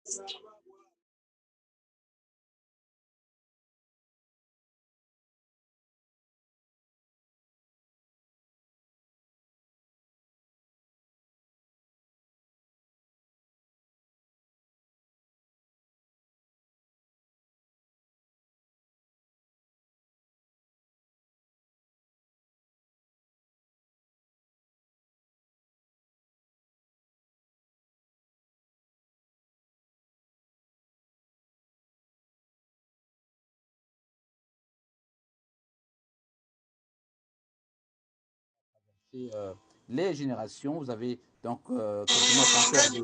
C'est les générations. Vous avez donc quelques notes encore de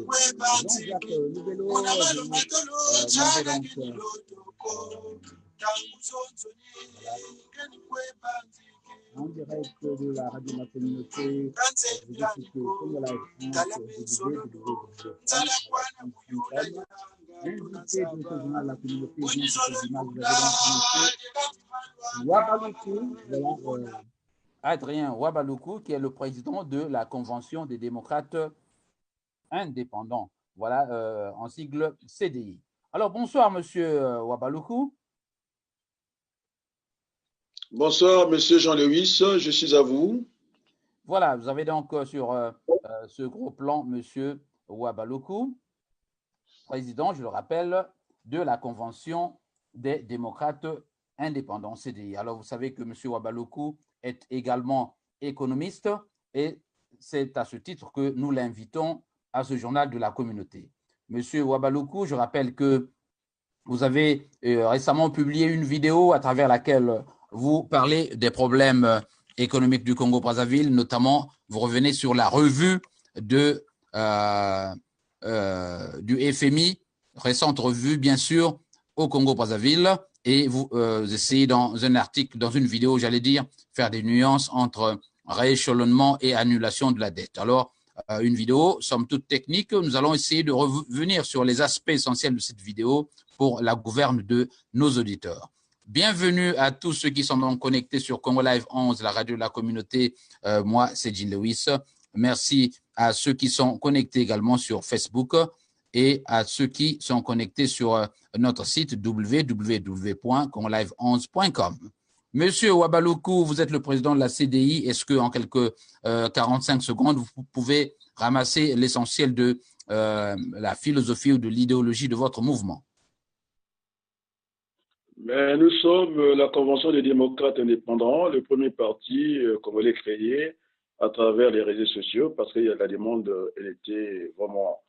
Jean-Jacques Loubello. Je vous demandais donc en direct de la radio de la communauté. Vous écoutez Congo Live sur www.com. L'invité de ce journal de la communauté, bien sûr, vous avez donc Wabaluku, voilà, Adrien Wabaluku, qui est le président de la Convention des démocrates indépendants, voilà, en sigle CDI. Alors, bonsoir, monsieur Wabaluku. Bonsoir, monsieur Jean-Lewis, je suis à vous. Voilà, vous avez donc sur ce gros plan, monsieur Wabaluku, président, je le rappelle, de la Convention des démocrates indépendants, CDI. Alors, vous savez que monsieur Wabaluku est également économiste et c'est à ce titre que nous l'invitons à ce journal de la communauté. Monsieur Wabaluku, je rappelle que vous avez récemment publié une vidéo à travers laquelle vous parlez des problèmes économiques du Congo-Brazzaville, notamment vous revenez sur la revue de, du FMI, récente revue bien sûr, au Congo-Brazzaville, et vous essayez dans un article, dans une vidéo, j'allais dire, faire des nuances entre rééchelonnement et annulation de la dette. Alors, une vidéo, somme toute technique, nous allons essayer de revenir sur les aspects essentiels de cette vidéo pour la gouverne de nos auditeurs. Bienvenue à tous ceux qui sont donc connectés sur Congo Live 11, la radio de la communauté. Moi, c'est Jean Lewis. Merci à ceux qui sont connectés également sur Facebook et à ceux qui sont connectés sur notre site www.congolive11.com. Monsieur Wabaluku, vous êtes le président de la CDI. Est-ce que en quelques 45 secondes, vous pouvez ramasser l'essentiel de la philosophie ou de l'idéologie de votre mouvement? Mais nous sommes la Convention des démocrates indépendants, le premier parti congolais créé à travers les réseaux sociaux parce que la demande elle était vraiment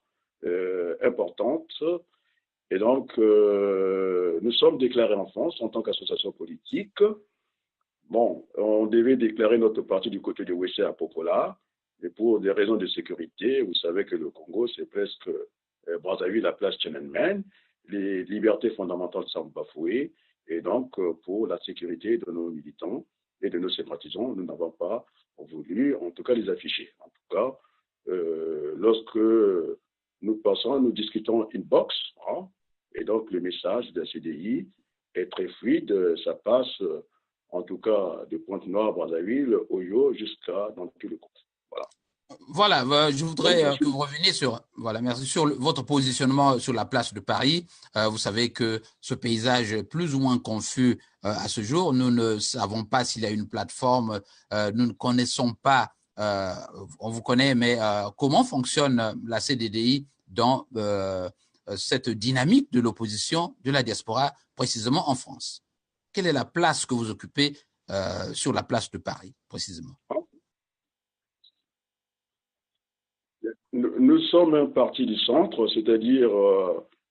importante. Et donc, nous sommes déclarés en France en tant qu'association politique. Bon, on devait déclarer notre parti du côté de Wessé à Popola, mais pour des raisons de sécurité, vous savez que le Congo, c'est presque Brazzaville, la place Tiananmen, les libertés fondamentales sont bafouées, et donc pour la sécurité de nos militants et de nos sympathisants, nous n'avons pas voulu, en tout cas, les afficher. En tout cas, lorsque nous passons, nous discutons inbox, hein, et donc le message de la CDI est très fluide, ça passe en tout cas de Pointe-Noire, Brazzaville, Oyo, jusqu'à dans tout le Congo. Voilà. Voilà, je voudrais que vous reveniez sur, voilà, merci, sur votre positionnement sur la place de Paris. Vous savez que ce paysage est plus ou moins confus à ce jour. Nous ne savons pas s'il y a une plateforme, nous ne connaissons pas, on vous connaît, mais comment fonctionne la CDDI dans cette dynamique de l'opposition de la diaspora, précisément en France? Quelle est la place que vous occupez sur la place de Paris, précisément? Nous sommes un parti du centre, c'est-à-dire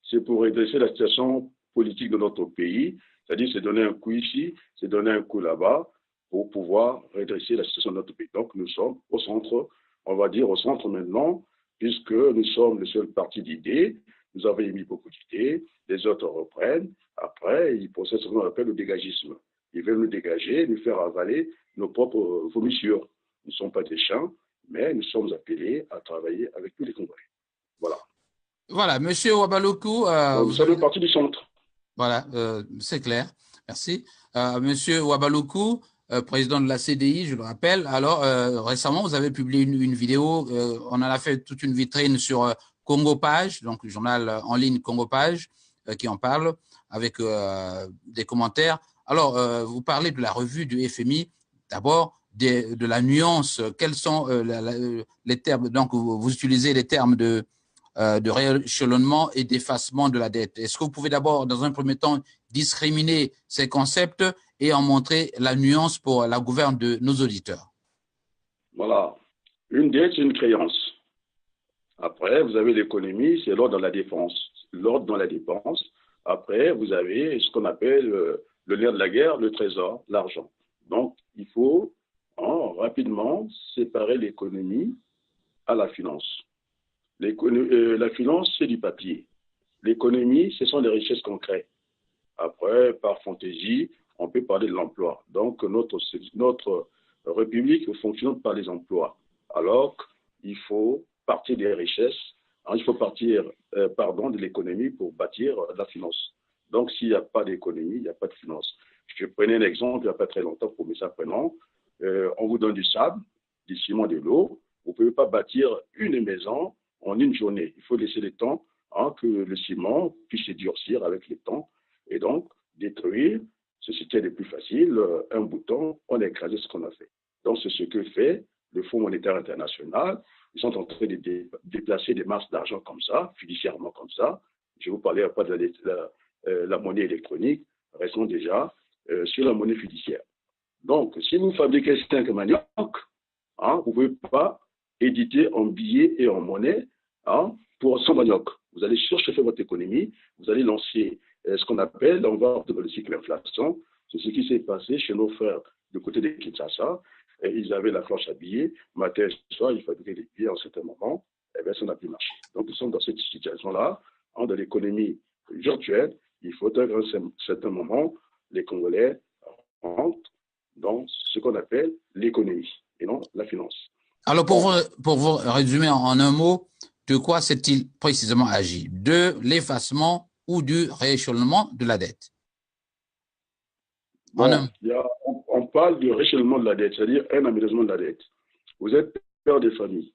c'est pour redresser la situation politique de notre pays, c'est-à-dire c'est donner un coup ici, c'est donner un coup là-bas pour pouvoir redresser la situation de notre pays. Donc nous sommes au centre, on va dire au centre maintenant, puisque nous sommes le seul parti d'idées, nous avons émis beaucoup d'idées, les autres reprennent, après ils procèdent ce qu'on appelle le dégagisme. Ils veulent nous dégager, nous faire avaler nos propres vomissures. Nous ne sommes pas des chiens, mais nous sommes appelés à travailler avec tous les Congolais. Voilà. Voilà, monsieur Wabaluku. Vous savez partie du centre. Voilà, c'est clair. Merci. Monsieur Wabaluku, président de la CDI, je le rappelle. Alors, récemment, vous avez publié une vidéo, on en a fait toute une vitrine sur Congo Page, donc le journal en ligne Congo Page, qui en parle avec des commentaires. Alors, vous parlez de la revue du FMI. D'abord, de la nuance. Quels sont les termes? Donc, vous utilisez les termes de rééchelonnement et d'effacement de la dette. Est-ce que vous pouvez d'abord, dans un premier temps, discriminer ces concepts et en montrer la nuance pour la gouverne de nos auditeurs? Voilà. Une dette, c'est une créance. Après, vous avez l'économie, c'est l'ordre dans la dépense. L'ordre dans la dépense. Après, vous avez ce qu'on appelle le nerf de la guerre, le trésor, l'argent. Donc, il faut rapidement séparer l'économie à la finance. La finance, c'est du papier. L'économie, ce sont les richesses concrètes. Après, par fantaisie, on peut parler de l'emploi. Donc, notre République fonctionne par les emplois. Alors qu'il faut partir des richesses, il faut partir de l'économie pour bâtir la finance. Donc, s'il n'y a pas d'économie, il n'y a pas de finance. Je prenais un exemple il n'y a pas très longtemps pour mes apprenants. On vous donne du sable, du ciment, de l'eau. Vous ne pouvez pas bâtir une maison en une journée. Il faut laisser le temps que le ciment puisse se durcir avec le temps. Et donc, détruire, ce qui est le plus facile, un bouton, on a écrasé ce qu'on a fait. Donc, c'est ce que fait le Fonds monétaire international. Ils sont en train de déplacer des masses d'argent comme ça, fiduciairement comme ça. Je vous parlais pas de la monnaie électronique. Restons déjà sur la monnaie fiduciaire. Donc, si vous fabriquez 5 manioc, vous ne pouvez pas éditer en billets et en monnaie pour 100 manioc. Vous allez surchauffer votre économie, vous allez lancer ce qu'on appelle, on va dans le cycle inflation. C'est ce qui s'est passé chez nos frères du côté de Kinshasa. Et ils avaient la planche à billets, matin et soir, ils fabriquaient des billets en certain moment, et bien ça n'a plus marché. Donc nous sommes dans cette situation-là, dans l'économie virtuelle. Il faut à un certain moment, les Congolais rentrent dans ce qu'on appelle l'économie et non la finance. Alors, pour vous résumer en un mot, de quoi s'est-il précisément agi? De l'effacement ou du rééchelonnement de la dette? Bon, on parle du rééchelonnement de la dette, c'est-à-dire un aménagement de la dette. Vous êtes père de famille.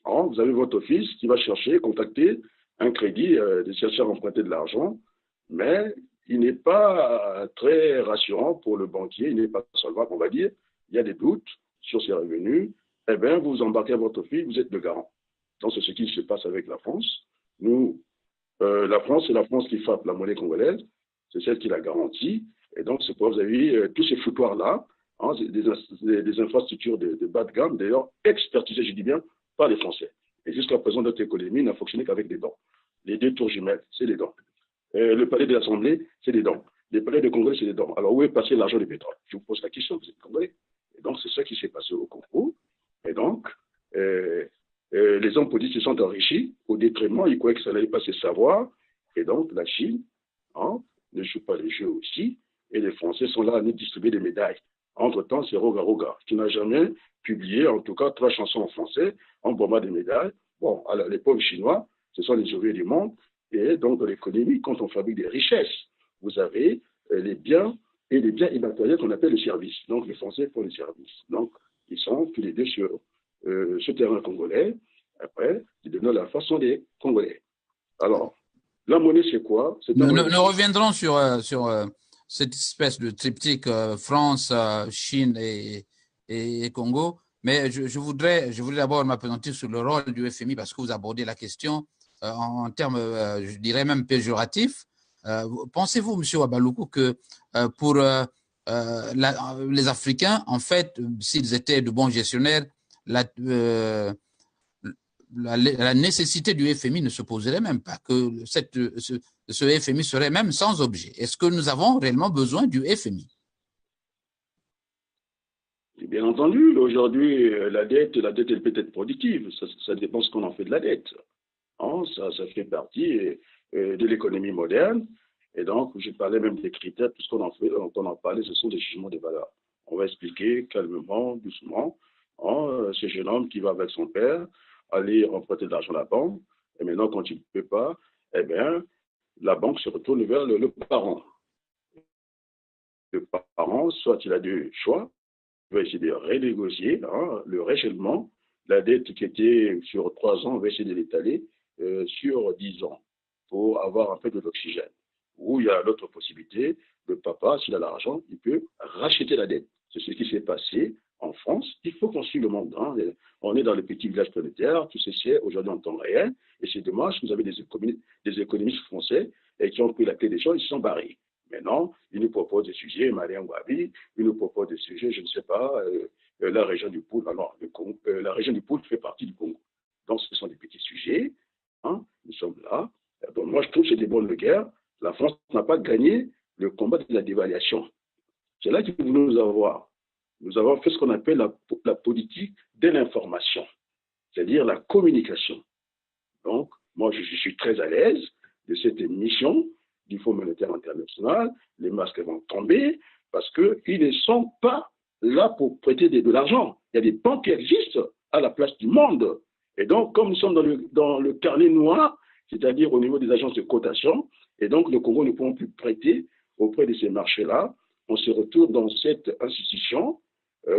Vous avez votre fils qui va chercher, contacter un crédit, de chercher à emprunter de l'argent, mais il n'est pas très rassurant pour le banquier, il n'est pas solvable, on va dire. Il y a des doutes sur ses revenus. Eh bien, vous embarquez votre fils, vous êtes le garant. Donc, c'est ce qui se passe avec la France. Nous, la France, c'est la France qui frappe la monnaie congolaise, c'est celle qui la garantit. Et donc, c'est pourquoi vous avez tous ces foutoirs-là, des infrastructures de bas de gamme, d'ailleurs expertisées, je dis bien, par les Français. Et jusqu'à présent, notre économie n'a fonctionné qu'avec des dons. Les 2 tours jumelles, c'est des dons. Le palais de l'Assemblée, c'est des dons. Les palais de Congrès, c'est des dons. Alors, où est passé l'argent du pétrole? Je vous pose la question, vous êtes Congolais. Et donc, c'est ça qui s'est passé au Congo. Et donc, les hommes politiques se sont enrichis au détriment, ils croyaient que ça n'allait pas se savoir. Et donc, la Chine ne joue pas les jeux aussi. Et les Français sont là à nous distribuer des médailles. Entre-temps, c'est Roga Roga, qui n'a jamais publié, en tout cas, 3 chansons en français, en bombardant des médailles. Bon, alors, les pauvres Chinois, ce sont les ouvriers du monde. Et donc, dans l'économie, quand on fabrique des richesses, vous avez les biens et les biens immatériels qu'on appelle les services. Donc, les Français font les services. Donc, ils sont tous les deux sur ce terrain congolais. Après, ils donnent la façon des Congolais. Alors, la monnaie, c'est quoi? Nous reviendrons sur cette espèce de triptyque France, Chine et Congo. Mais je voudrais d'abord m'appesantir sur le rôle du FMI parce que vous abordez la question en termes, je dirais même péjoratifs. Pensez-vous, M. Wabaluku, que pour les Africains, en fait, s'ils étaient de bons gestionnaires, la nécessité du FMI ne se poserait même pas, que ce FMI serait même sans objet. Est-ce que nous avons réellement besoin du FMI? Bien entendu, aujourd'hui, la dette, elle peut être productive. Ça dépend ce qu'on en fait de la dette. Ça fait partie de l'économie moderne. Et donc, je parlais même des critères, tout ce qu'on en fait, quand on en parlait, ce sont des jugements de valeur. On va expliquer calmement, doucement, ce jeune homme qui va avec son père aller emprunter de l'argent à la banque. Et maintenant, quand il ne peut pas, eh bien, la banque se retourne vers le parent. Le parent, soit il a 2 choix, il va essayer de renégocier le rééchelonnement. La dette qui était sur 3 ans, on va essayer de l'étaler sur 10 ans pour avoir un peu de l'oxygène. Ou il y a l'autre possibilité, le papa, s'il a l'argent, il peut racheter la dette. C'est ce qui s'est passé en France. Il faut qu'on suive le monde. Hein. On est dans le petit village planétaire, tout ceci est aujourd'hui en temps réel. Et c'est dommage, vous avez des économistes français qui ont pris la clé des choses, ils se sont barrés. Maintenant, ils nous proposent des sujets, Malien Wabi, ils nous proposent des sujets, je ne sais pas, la région du Poule. Alors, la région du Poule fait partie du Congo. Donc, ce sont des petits sujets. Hein. Nous sommes là. Donc, moi, je trouve que c'est des bonnes de guerre. La France n'a pas gagné le combat de la dévaluation. C'est là qu'il faut nous avoir. Nous avons fait ce qu'on appelle la politique de l'information, c'est-à-dire la communication. Donc, moi, je suis très à l'aise de cette mission du Fonds monétaire international. Les masques vont tomber parce qu'ils ne sont pas là pour prêter de l'argent. Il y a des banques qui existent à la place du monde. Et donc, comme nous sommes dans le carnet noir, c'est-à-dire au niveau des agences de cotation, et donc le Congo ne pourront plus prêter auprès de ces marchés-là, on se retrouve dans cette institution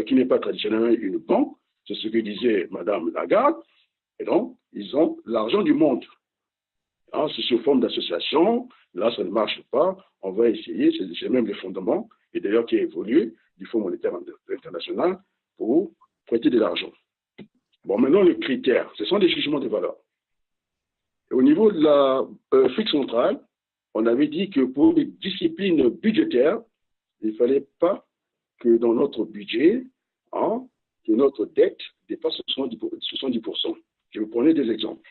qui n'est pas traditionnellement une banque, c'est ce que disait Mme Lagarde, et donc ils ont l'argent du monde. Hein, c'est sous forme d'association, là ça ne marche pas, on va essayer, c'est même le fondement, et d'ailleurs qui a évolué du Fonds monétaire international pour prêter de l'argent. Bon, maintenant les critères, ce sont des jugements de valeur. Et au niveau de la fixe centrale, on avait dit que pour les disciplines budgétaires, il ne fallait pas que dans notre budget, hein, que notre dette dépasse 70%. Je vais vous prendre des exemples.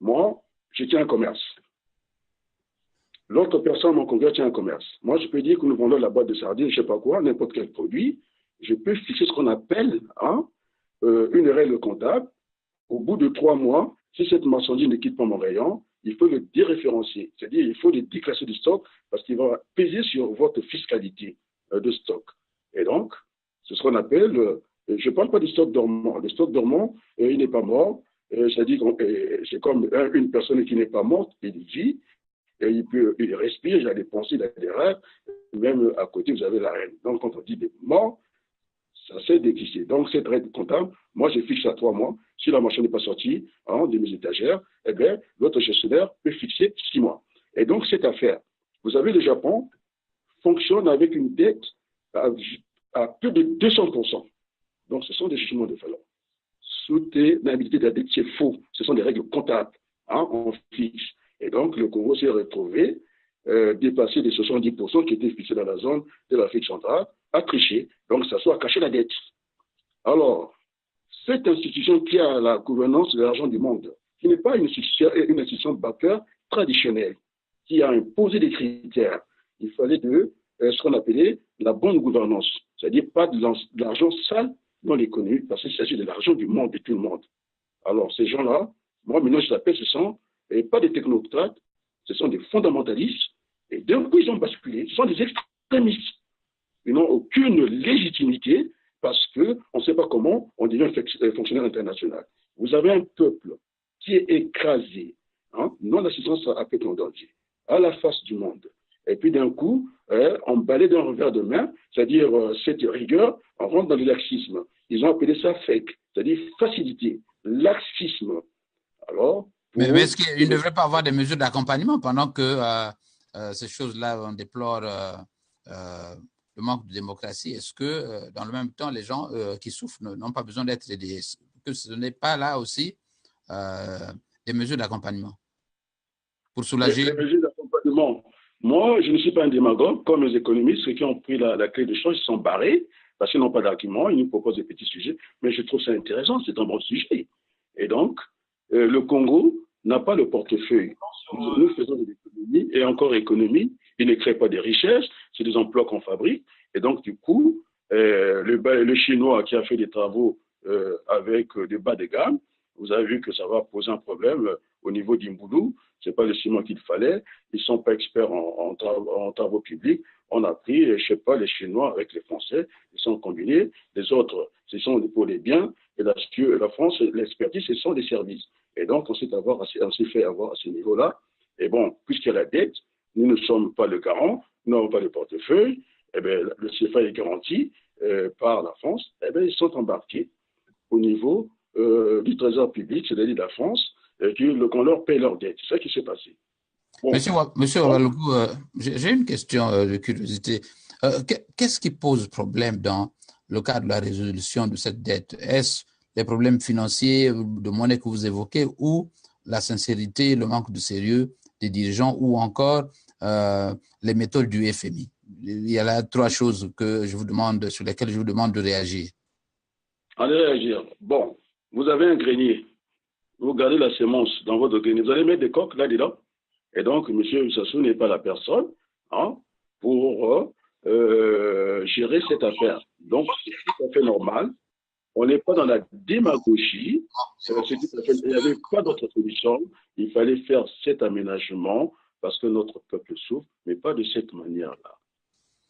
Moi, je tiens un commerce. L'autre personne, mon congrès, tient un commerce. Moi, je peux dire que nous vendons la boîte de sardines, je ne sais pas quoi, n'importe quel produit. Je peux fixer ce qu'on appelle une règle comptable. Au bout de 3 mois, si cette marchandise ne quitte pas mon rayon, il faut le déréférencier. C'est-à-dire il faut le déclasser du stock parce qu'il va peser sur votre fiscalité de stock. Et donc, c'est ce qu'on appelle, je ne parle pas du stock dormant. Le stock dormant, il n'est pas mort. C'est-à-dire c'est comme une personne qui n'est pas morte, il vit, et il respire, il a des pensées, il a des rêves. Même à côté, vous avez la reine. Donc, quand on dit des morts, ça s'est d'exister. Donc, cette règle comptable, moi, je fixe à 3 mois. Si la marchandise n'est pas sortie de mes étagères, eh bien, l'autre gestionnaire peut fixer 6 mois. Et donc, cette affaire, vous avez le Japon, fonctionne avec une dette à plus de 200%. Donc, ce sont des jugements de valeur. Soutenabilité de la dette, c'est faux. Ce sont des règles comptables. On fixe. Et donc, le Congo s'est retrouvé dépassé les 70% qui étaient fixés dans la zone de l'Afrique centrale, à tricher. Donc, ça soit à cacher la dette. Alors, cette institution qui a la gouvernance de l'argent du monde, qui n'est pas une institution bancaire traditionnelle, qui a imposé des critères, il fallait ce qu'on appelait la bonne gouvernance, c'est-à-dire pas de l'argent sale dans l'économie, parce qu'il s'agit de l'argent du monde, de tout le monde. Alors, ces gens-là, moi, maintenant, je l'appelle, ce sont pas des technocrates, ce sont des fondamentalistes, et d'un coup, ils ont basculé, ce sont des extrémistes. Ils n'ont aucune légitimité parce qu'on ne sait pas comment on devient fonctionnaire international. Vous avez un peuple qui est écrasé, non l'assistance à pétrole danger, à la face du monde. Et puis d'un coup, on balaye d'un revers de main, c'est-à-dire cette rigueur, on rentre dans le laxisme. Ils ont appelé ça fake, c'est-à-dire facilité, laxisme. Alors, mais est-ce qu'il ne devrait pas avoir des mesures d'accompagnement pendant que ces choses-là, on déplore le manque de démocratie? Est-ce que, dans le même temps, les gens qui souffrent n'ont pas besoin d'être aidés? Que ce n'est pas là aussi des mesures d'accompagnement pour soulager? Les mesures d'accompagnement. Moi, je ne suis pas un démagogue. Comme les économistes, ceux qui ont pris la clé de change, ils sont barrés parce qu'ils n'ont pas d'argument. Ils nous proposent des petits sujets. Mais je trouve ça intéressant. C'est un bon sujet. Et donc, le Congo n'a pas le portefeuille. Nous faisons de l'économie et encore économie. Ils ne créent pas des richesses. C'est des emplois qu'on fabrique. Et donc, du coup, le Chinois qui a fait des travaux avec des bas de gamme, vous avez vu que ça va poser un problème au niveau d'Imboulou. Ce n'est pas le ciment qu'il fallait. Ils ne sont pas experts en travaux publics. On a pris, je ne sais pas, les Chinois avec les Français. Ils sont combinés. Les autres, ce sont pour les biens. Et la France, l'expertise, ce sont des services. Et donc, on s'est fait avoir à ce niveau-là. Et bon, puisqu'il y a la dette, nous ne sommes pas le garant, nous n'avons pas le portefeuille. Eh bien, le CFA est garanti par la France. Eh bien, ils sont embarqués au niveau du Trésor public, c'est-à-dire de la France, qu'on leur paie leurs dettes. C'est ça qui s'est passé. Bon. Monsieur Ouabalougou, j'ai une question de curiosité. Qu'est-ce qui pose problème dans le cadre de la résolution de cette dette? Est-ce les problèmes financiers de monnaie que vous évoquez ou la sincérité, le manque de sérieux des dirigeants ou encore les méthodes du FMI? Il y a là trois choses sur lesquelles je vous demande de réagir. Allez réagir. Bon, vous avez un grenier. Vous gardez la semence dans votre grenier. Vous allez mettre des coques là-dedans. Et donc, M. Sassou n'est pas la personne pour gérer cette affaire. Donc, c'est tout à fait normal. On n'est pas dans la démagogie. Il n'y avait pas d'autre solution. Il fallait faire cet aménagement parce que notre peuple souffre, mais pas de cette manière-là.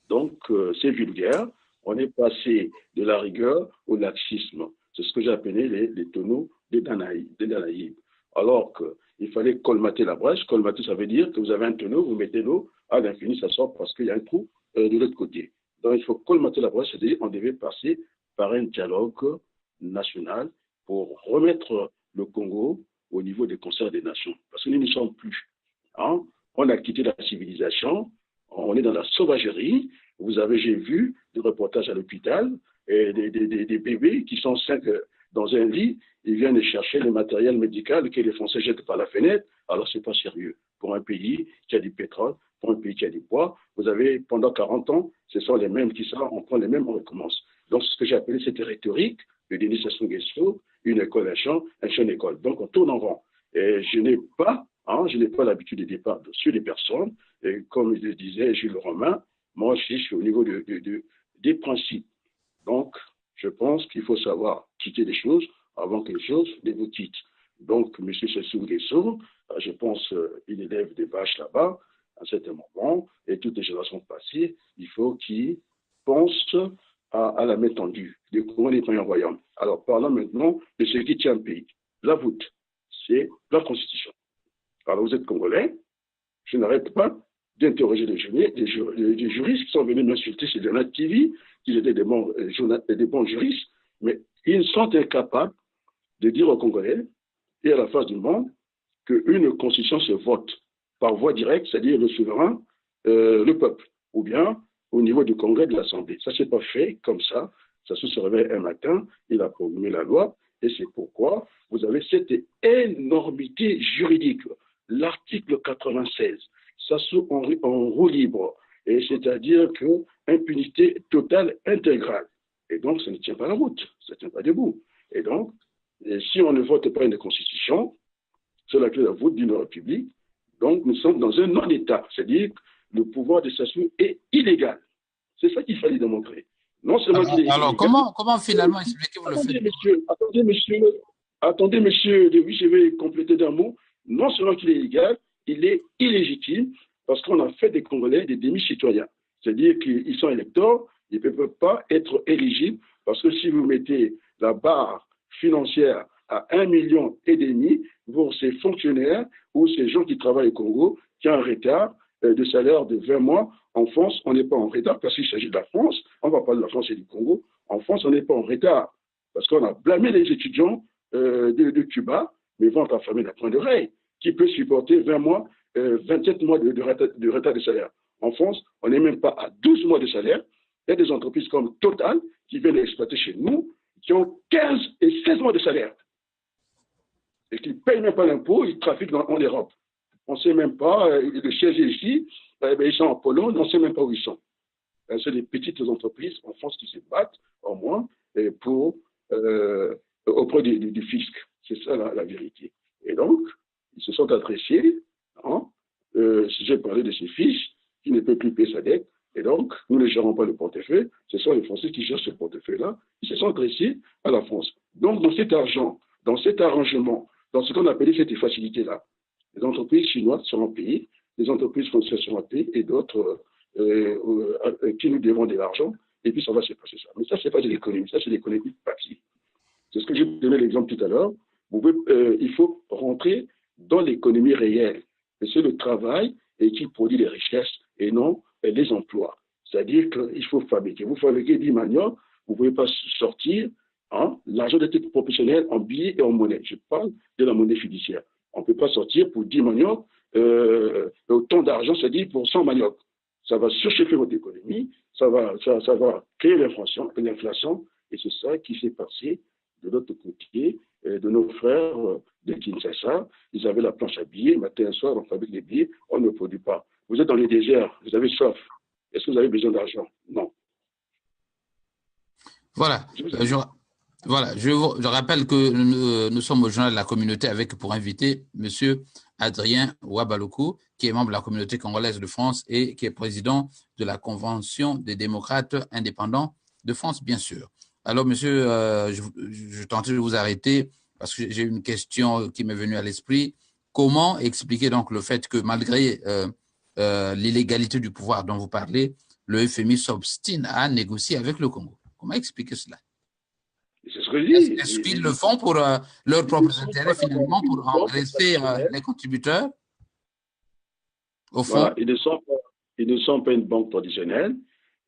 Donc, c'est vulgaire. On est passé de la rigueur au laxisme. C'est ce que j'ai appelé les tonneaux des Danaïdes. Alors qu'il fallait colmater la brèche. Colmater, ça veut dire que vous avez un tonneau, vous mettez l'eau, à l'infini, ça sort parce qu'il y a un trou de l'autre côté. Donc, il faut colmater la brèche, c'est-à-dire qu'on devait passer par un dialogue national pour remettre le Congo au niveau des concerts des nations. Parce que nous n'y sommes plus. On a quitté la civilisation, on est dans la sauvagerie. J'ai vu des reportages à l'hôpital, des bébés qui sont 5 dans un lit, ils viennent chercher le matériel médical que les Français jettent par la fenêtre. Alors, ce n'est pas sérieux. Pour un pays qui a du pétrole, pour un pays qui a du bois, vous avez, pendant 40 ans, ce sont les mêmes qui sortent, on prend les mêmes, on recommence. Donc, ce que j'ai appelé cette rhétorique de Denis Sassou Nguesso, une école, un champ, une école. Donc, on tourne en rond. Et je n'ai pas l'habitude de départ sur les personnes. Et comme le disait Jules Romain, moi, je suis au niveau des principes. Donc, je pense qu'il faut savoir quitter les choses avant que les choses ne vous quittent. Donc, M. Sassou Nguesso, je pense qu'il élève des vaches là-bas, à un certain moment, et toutes les générations passées, il faut qu'il pense à la main tendue. Le Congo n'est pas un royaume. Alors, parlons maintenant de ce qui tient le pays. La voûte, c'est la Constitution. Alors, vous êtes Congolais, je n'arrête pas d'interroger les juristes qui sont venus m'insulter sur Journal TV, qu'ils étaient des bons juristes, mais ils sont incapables de dire aux Congolais et à la face du monde qu'une constitution se vote par voie directe, c'est-à-dire le souverain, le peuple, ou bien au niveau du congrès de l'Assemblée. Ça ne s'est pas fait comme ça. Ça se réveille un matin, il a promulgué la loi, et c'est pourquoi vous avez cette énormité juridique. L'article 96, ça sous en roue libre, et c'est-à-dire que impunité totale intégrale. Et donc, ça ne tient pas la route, ça ne tient pas debout. Et donc, si on ne vote pas une constitution, c'est la clé de la voûte d'une république. Donc, nous sommes dans un non-État, c'est-à-dire que le pouvoir de Sassou est illégal. C'est ça qu'il fallait démontrer. Non seulement qu'il est illégal. Alors, comment finalement expliquez-vous le fait? Attendez, monsieur, oui, je vais compléter d'un mot. Non seulement qu'il est illégal, il est illégitime parce qu'on a fait des Congolais des demi-citoyens. C'est-à-dire qu'ils sont électeurs, ils ne peuvent pas être éligibles parce que si vous mettez la barre financière à 1,5 million pour ces fonctionnaires ou ces gens qui travaillent au Congo, qui ont un retard de salaire de 20 mois. En France, on n'est pas en retard parce qu'il s'agit de la France. On ne va pas de la France et du Congo. En France, on n'est pas en retard parce qu'on a blâmé les étudiants de Cuba, mais vont affamer la pointe d'oreille. Qui peut supporter 20 mois, 27 mois de retard de salaire? En France, on n'est même pas à 12 mois de salaire. Il y a des entreprises comme Total qui viennent exploiter chez nous, qui ont 15 et 16 mois de salaire. Et qui ne payent même pas l'impôt, ils trafiquent en Europe. On ne sait même pas, le siège est ici, ils sont en Pologne, on ne sait même pas où ils sont. C'est des petites entreprises en France qui se battent, au moins, auprès du fisc. C'est ça la vérité. Et donc, ils se sont adressés, j'ai parlé de ces fiches, qui ne peut plus payer sa dette, et donc, nous ne gérons pas le portefeuille, ce sont les Français qui gèrent ce portefeuille-là, ils se sont adressés à la France. Donc, dans cet argent, dans cet arrangement, dans ce qu'on appelait cette facilité-là, les entreprises chinoises seront payées, les entreprises françaises seront payées, et d'autres qui nous devons de l'argent, et puis ça va se passer ça. Mais ça, ce n'est pas de l'économie, ça, c'est de l'économie papier. C'est ce que j'ai donné l'exemple tout à l'heure. Il faut rentrer dans l'économie réelle. Et c'est le travail qui produit les richesses et non les emplois. C'est-à-dire qu'il faut fabriquer. Vous fabriquez 10 maniocs, vous ne pouvez pas sortir l'argent des titres professionnels en billets et en monnaie. Je parle de la monnaie fiduciaire. On ne peut pas sortir pour 10 manioc, autant d'argent, c'est-à-dire pour 100 manioc. Ça va surchauffer votre économie, ça va créer l'inflation, et c'est ça qui s'est passé de l'autre côté, de nos frères de Kinshasa. Ils avaient la planche à billets, matin et soir, on fabrique les billets, on ne produit pas. Vous êtes dans le désert, vous avez soif. Est-ce que vous avez besoin d'argent? Non. Voilà. Je rappelle que nous sommes au journal de la communauté avec pour invité M. Adrien Ouabaloku, qui est membre de la communauté congolaise de France et qui est président de la Convention des démocrates indépendants de France, bien sûr. Alors, monsieur, je tentais de vous arrêter parce que j'ai une question qui m'est venue à l'esprit. Comment expliquer donc le fait que malgré l'illégalité du pouvoir dont vous parlez, le FMI s'obstine à négocier avec le Congo? Comment expliquer cela? C'est ce que je dis. Est-ce qu'ils le font pour leurs propres intérêts, finalement, pour engraisser les contributeurs? Au fond, voilà, ils ne sont pas une banque traditionnelle.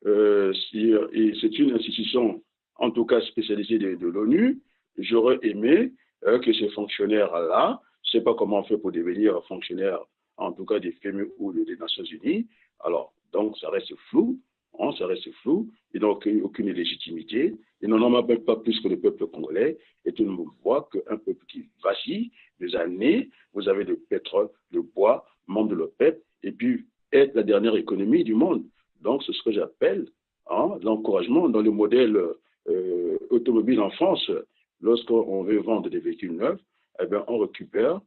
C'est une institution, en tout cas spécialisée de l'ONU. J'aurais aimé que ces fonctionnaires-là, je ne sais pas comment on fait pour devenir fonctionnaire, en tout cas des FMI ou des Nations Unies. Alors, donc, ça reste flou. Ça reste flou. Ils n'ont aucune légitimité. Ils n'en ont même pas plus que le peuple congolais. Et tout le monde voit qu'un peuple qui vacille des années, vous avez le pétrole, le bois, membre de l'OPEP, et puis être la dernière économie du monde. Donc, c'est ce que j'appelle l'encouragement dans le modèle automobile en France. Lorsqu'on veut vendre des véhicules neufs, eh bien, on récupère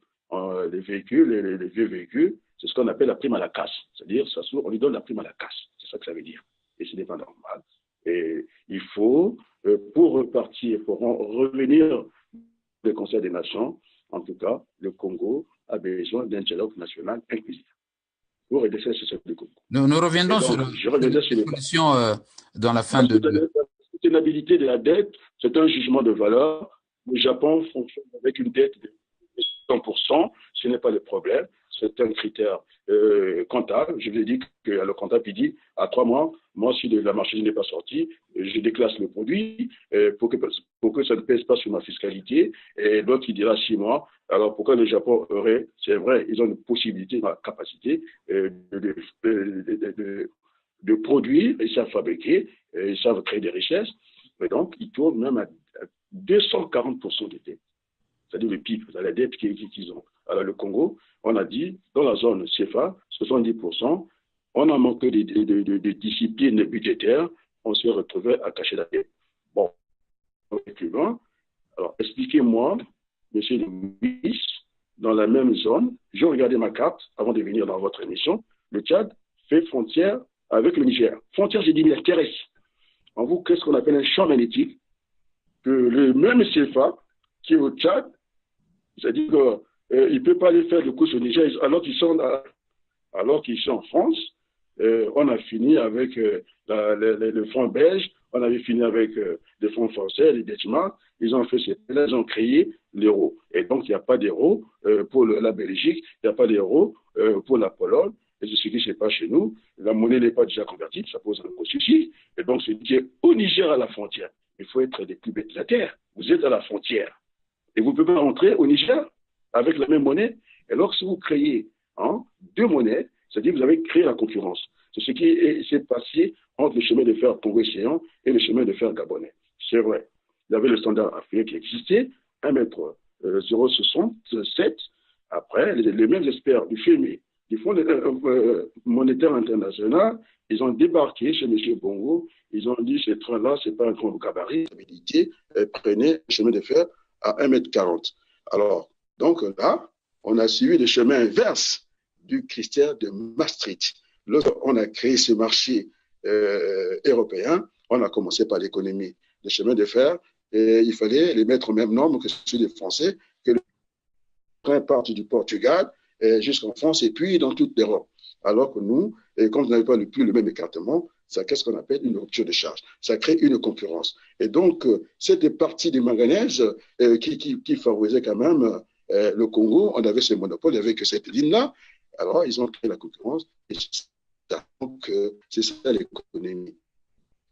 les véhicules, les vieux véhicules. C'est ce qu'on appelle la prime à la casse. C'est-à-dire, on lui donne la prime à la casse. C'est ça que ça veut dire. Et ce n'est pas normal. Et il faut, pour repartir, pour revenir du Conseil des Nations, en tout cas, le Congo a besoin d'un dialogue national inclusif pour aider cette société du Congo. Nous reviendrons sur les questions dans la fin de... La soutenabilité de la dette, c'est un jugement de valeur. Le Japon fonctionne avec une dette de 100%, ce n'est pas le problème. C'est un critère comptable. Je vous ai dit que le comptable il dit à 3 mois, moi, si la marchandise n'est pas sortie, je déclasse le produit pour que ça ne pèse pas sur ma fiscalité. Et l'autre, il dira 6 mois. Alors, pourquoi le Japon aurait, c'est vrai, ils ont une possibilité, une capacité de produire, ils savent fabriquer, ils savent créer des richesses. Et donc, ils tournent même à 240% de dette. C'est-à-dire le PIB, la dette qu'ils ont. Alors, le Congo, on a dit, dans la zone CFA, 70%, on a manqué de discipline budgétaire, on s'est retrouvé à cacher la dette. Bon, plus loin. Alors, expliquez-moi, monsieur Louis, dans la même zone, j'ai regardé ma carte avant de venir dans votre émission, le Tchad fait frontière avec le Niger. Frontière, j'ai dit, mais terrestre. En vous, qu'est-ce qu'on appelle un champ magnétique? Que le même CFA qui est au Tchad, c'est-à-dire qu'il ne peut pas aller faire de courses au Niger alors qu'ils sont en France. On a fini avec le fonds belge, on avait fini avec les fonds français, les Dutchmark. Ils ont fait là, ils ont créé l'euro. Et donc, il n'y a pas d'euro pour la Belgique, il n'y a pas d'euro pour la Pologne. Et c'est ce qui ne se passe chez nous. La monnaie n'est pas déjà convertie, ça pose un gros souci. Et donc, c'est au Niger à la frontière. Il faut être des plus bêtes de la terre. Vous êtes à la frontière. Et vous ne pouvez pas rentrer au Niger avec la même monnaie. Et lorsque vous créez deux monnaies, c'est-à-dire que vous avez créé la concurrence. C'est ce qui s'est passé entre le chemin de fer congo-océan et le chemin de fer gabonais. C'est vrai. Il y avait le standard africain qui existait, 1,067 m. Après, les mêmes experts du FMI, du Fonds monétaire international, ils ont débarqué chez M. Bongo. Ils ont dit, ce train-là, ce n'est pas un train de gabarit, prenez le chemin de fer à 1,40 m. Alors, donc là, on a suivi le chemin inverse du critère de Maastricht. Lorsqu'on a créé ce marché européen, on a commencé par l'économie. Le chemin de fer, il fallait les mettre aux mêmes normes que ceux des Français, que le train parte du Portugal jusqu'en France et puis dans toute l'Europe. Alors que nous, comme nous n'avons pas plus le même écartement, ça crée ce qu'on appelle une rupture de charge. Ça crée une concurrence. Et donc, cette partie des manganèses qui favorisait quand même le Congo, on avait ce monopole avec cette ligne-là. Alors, ils ont créé la concurrence. Et donc, c'est ça l'économie.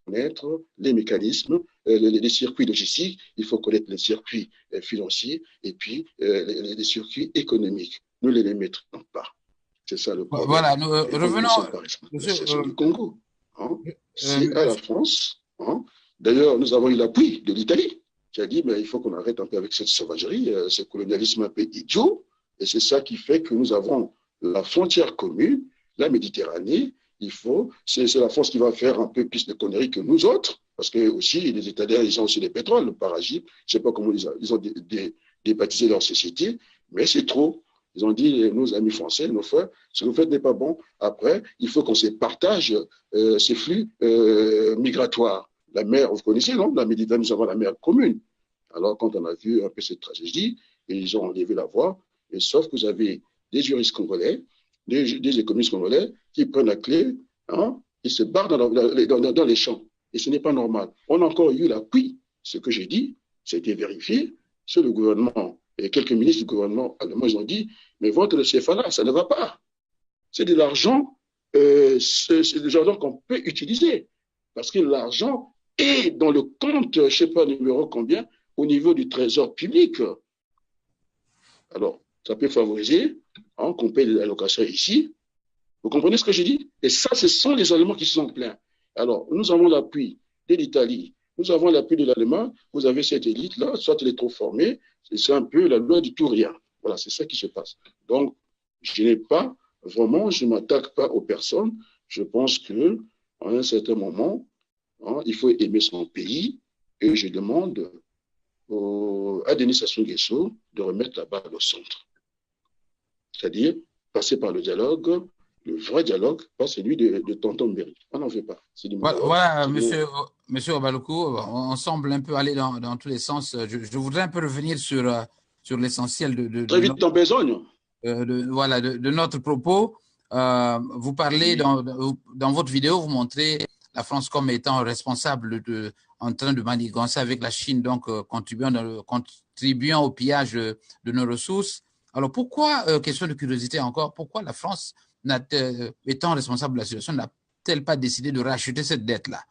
connaître les mécanismes, les circuits logistiques, il faut connaître les circuits financiers et puis les circuits économiques. Nous ne les mettrons pas. C'est ça le problème. Voilà, nous Donc, nous ne revenons, sommes pas responsables de la monsieur, situation du Congo. Hein. C'est à la monsieur, France. Hein. D'ailleurs, nous avons eu l'appui de l'Italie qui a dit mais il faut qu'on arrête un peu avec cette sauvagerie, ce colonialisme un peu idiot. Et c'est ça qui fait que nous avons la frontière commune, la Méditerranée. C'est la France qui va faire un peu plus de conneries que nous autres, parce que aussi les Italiens, ils ont aussi des pétroles, le paragip. Je ne sais pas comment ils ont débaptisé leur société, mais c'est trop. Ils ont dit, nos amis français, nos frères, ce que vous faites n'est pas bon. Après, il faut qu'on se partage ces flux migratoires. La mer, vous connaissez, non? La Méditerranée, nous avons la mer commune. Alors, quand on a vu un peu cette tragédie, ils ont levé la voix, et sauf que vous avez des juristes congolais, des économistes congolais qui prennent la clé, hein, ils se barrent dans les champs. Et ce n'est pas normal. On a encore eu l'appui, ce que j'ai dit, ça a été vérifié, sur le gouvernement. Et quelques ministres du gouvernement allemand, ils ont dit, mais votre CFA-là, ça ne va pas. C'est de l'argent, c'est de l'argent qu'on peut utiliser. Parce que l'argent est dans le compte, je ne sais pas numéro combien, au niveau du trésor public. Alors, ça peut favoriser hein, qu'on paye les allocations ici. Vous comprenez ce que je dis? Et ça, ce sont les Allemands qui se sont plaints. Alors, nous avons l'appui de l'Italie, nous avons l'appui de l'Allemagne, vous avez cette élite-là, soit elle est trop formée, c'est un peu la loi du tout rien. Voilà, c'est ça qui se passe. Donc, je n'ai pas, vraiment, je ne m'attaque pas aux personnes. Je pense qu'à un certain moment, hein, il faut aimer son pays et je demande à Denis Sassou Nguesso de remettre la balle au centre. C'est-à-dire passer par le dialogue, le vrai dialogue, pas celui de Tonton Mbéry. On n'en veut pas. C'est du voilà, monsieur Obaluku, on semble un peu aller dans tous les sens. Je voudrais un peu revenir sur l'essentiel très vite en besogne. De notre propos. Vous parlez dans votre vidéo, vous montrez la France comme étant responsable en train de manigancer avec la Chine, donc contribuant au pillage de nos ressources. Alors pourquoi, question de curiosité encore, pourquoi la France, étant responsable de la situation, n'a-t-elle pas décidé de racheter cette dette-là?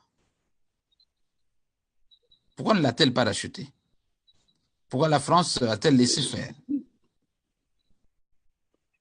Pourquoi ne l'a-t-elle pas rachetée? Pourquoi la France a-t-elle laissé faire?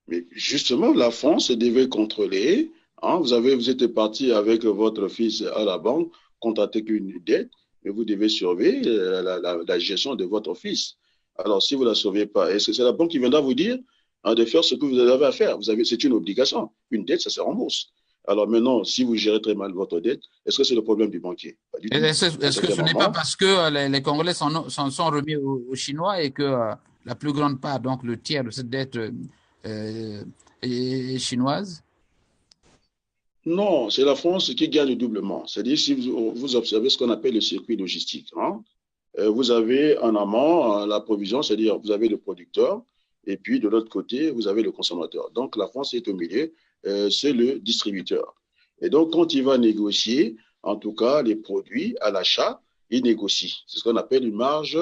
Mais justement, la France devait contrôler. Hein, vous êtes parti avec votre fils à la banque, contracter une dette, mais vous devez surveiller la gestion de votre fils. Alors, si vous ne la sauvez pas, est-ce que c'est la banque qui viendra vous dire hein, de faire ce que vous avez à faire? C'est une obligation. Une dette, ça se rembourse. Alors maintenant, si vous gérez très mal votre dette, est-ce que c'est le problème du banquier? Pas du tout. Est-ce que ce n'est pas parce que les Congolais s'en sont remis aux Chinois et que la plus grande part, donc le tiers de cette dette est chinoise? Non, c'est la France qui gagne doublement. C'est-à-dire, si vous observez ce qu'on appelle le circuit logistique, hein, vous avez en amont l'approvision, c'est-à-dire vous avez le producteur, et puis de l'autre côté, vous avez le consommateur. Donc la France est au milieu, c'est le distributeur. Et donc quand il va négocier, en tout cas les produits à l'achat, il négocie. C'est ce qu'on appelle une marge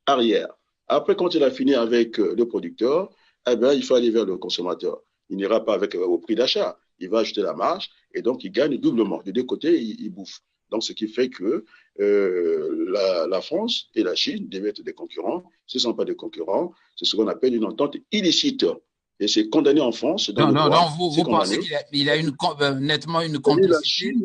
arrière. Après, quand il a fini avec le producteur, eh bien, il faut aller vers le consommateur. Il n'ira pas avec au prix d'achat. Il va ajouter la marge et donc il gagne doublement. De deux côtés, il bouffe. Donc, ce qui fait que la France et la Chine devaient être des concurrents. Ce ne sont pas des concurrents, c'est ce qu'on appelle une entente illicite. Et c'est condamné en France. Dans non, le droit, vous pensez qu'il y a nettement une complicité.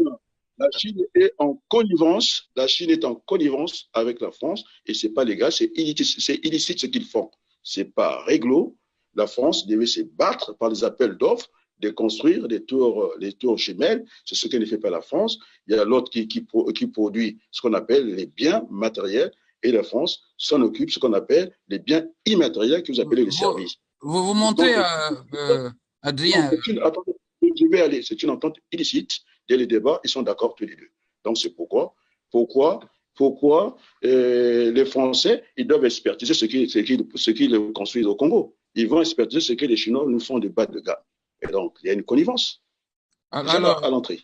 La Chine est en connivence. La Chine est en connivence avec la France et ce n'est pas légal, c'est illicite ce qu'ils font. Ce n'est pas réglo. La France devait se battre par des appels d'offres de construire des tours jumelles. C'est ce que ne fait pas la France. Il y a l'autre qui produit ce qu'on appelle les biens matériels et la France s'en occupe ce qu'on appelle les biens immatériels que vous appelez les services. Vous montrez, Adrien. Attendez, je vais aller. C'est une entente illicite. Dès les débats, ils sont d'accord tous les deux. Donc c'est pourquoi les Français, ils doivent expertiser ce qu'ils construisent au Congo. Ils vont expertiser ce que les Chinois nous font de bas de gamme. Et donc, il y a une connivence. Alors, à l'entrée.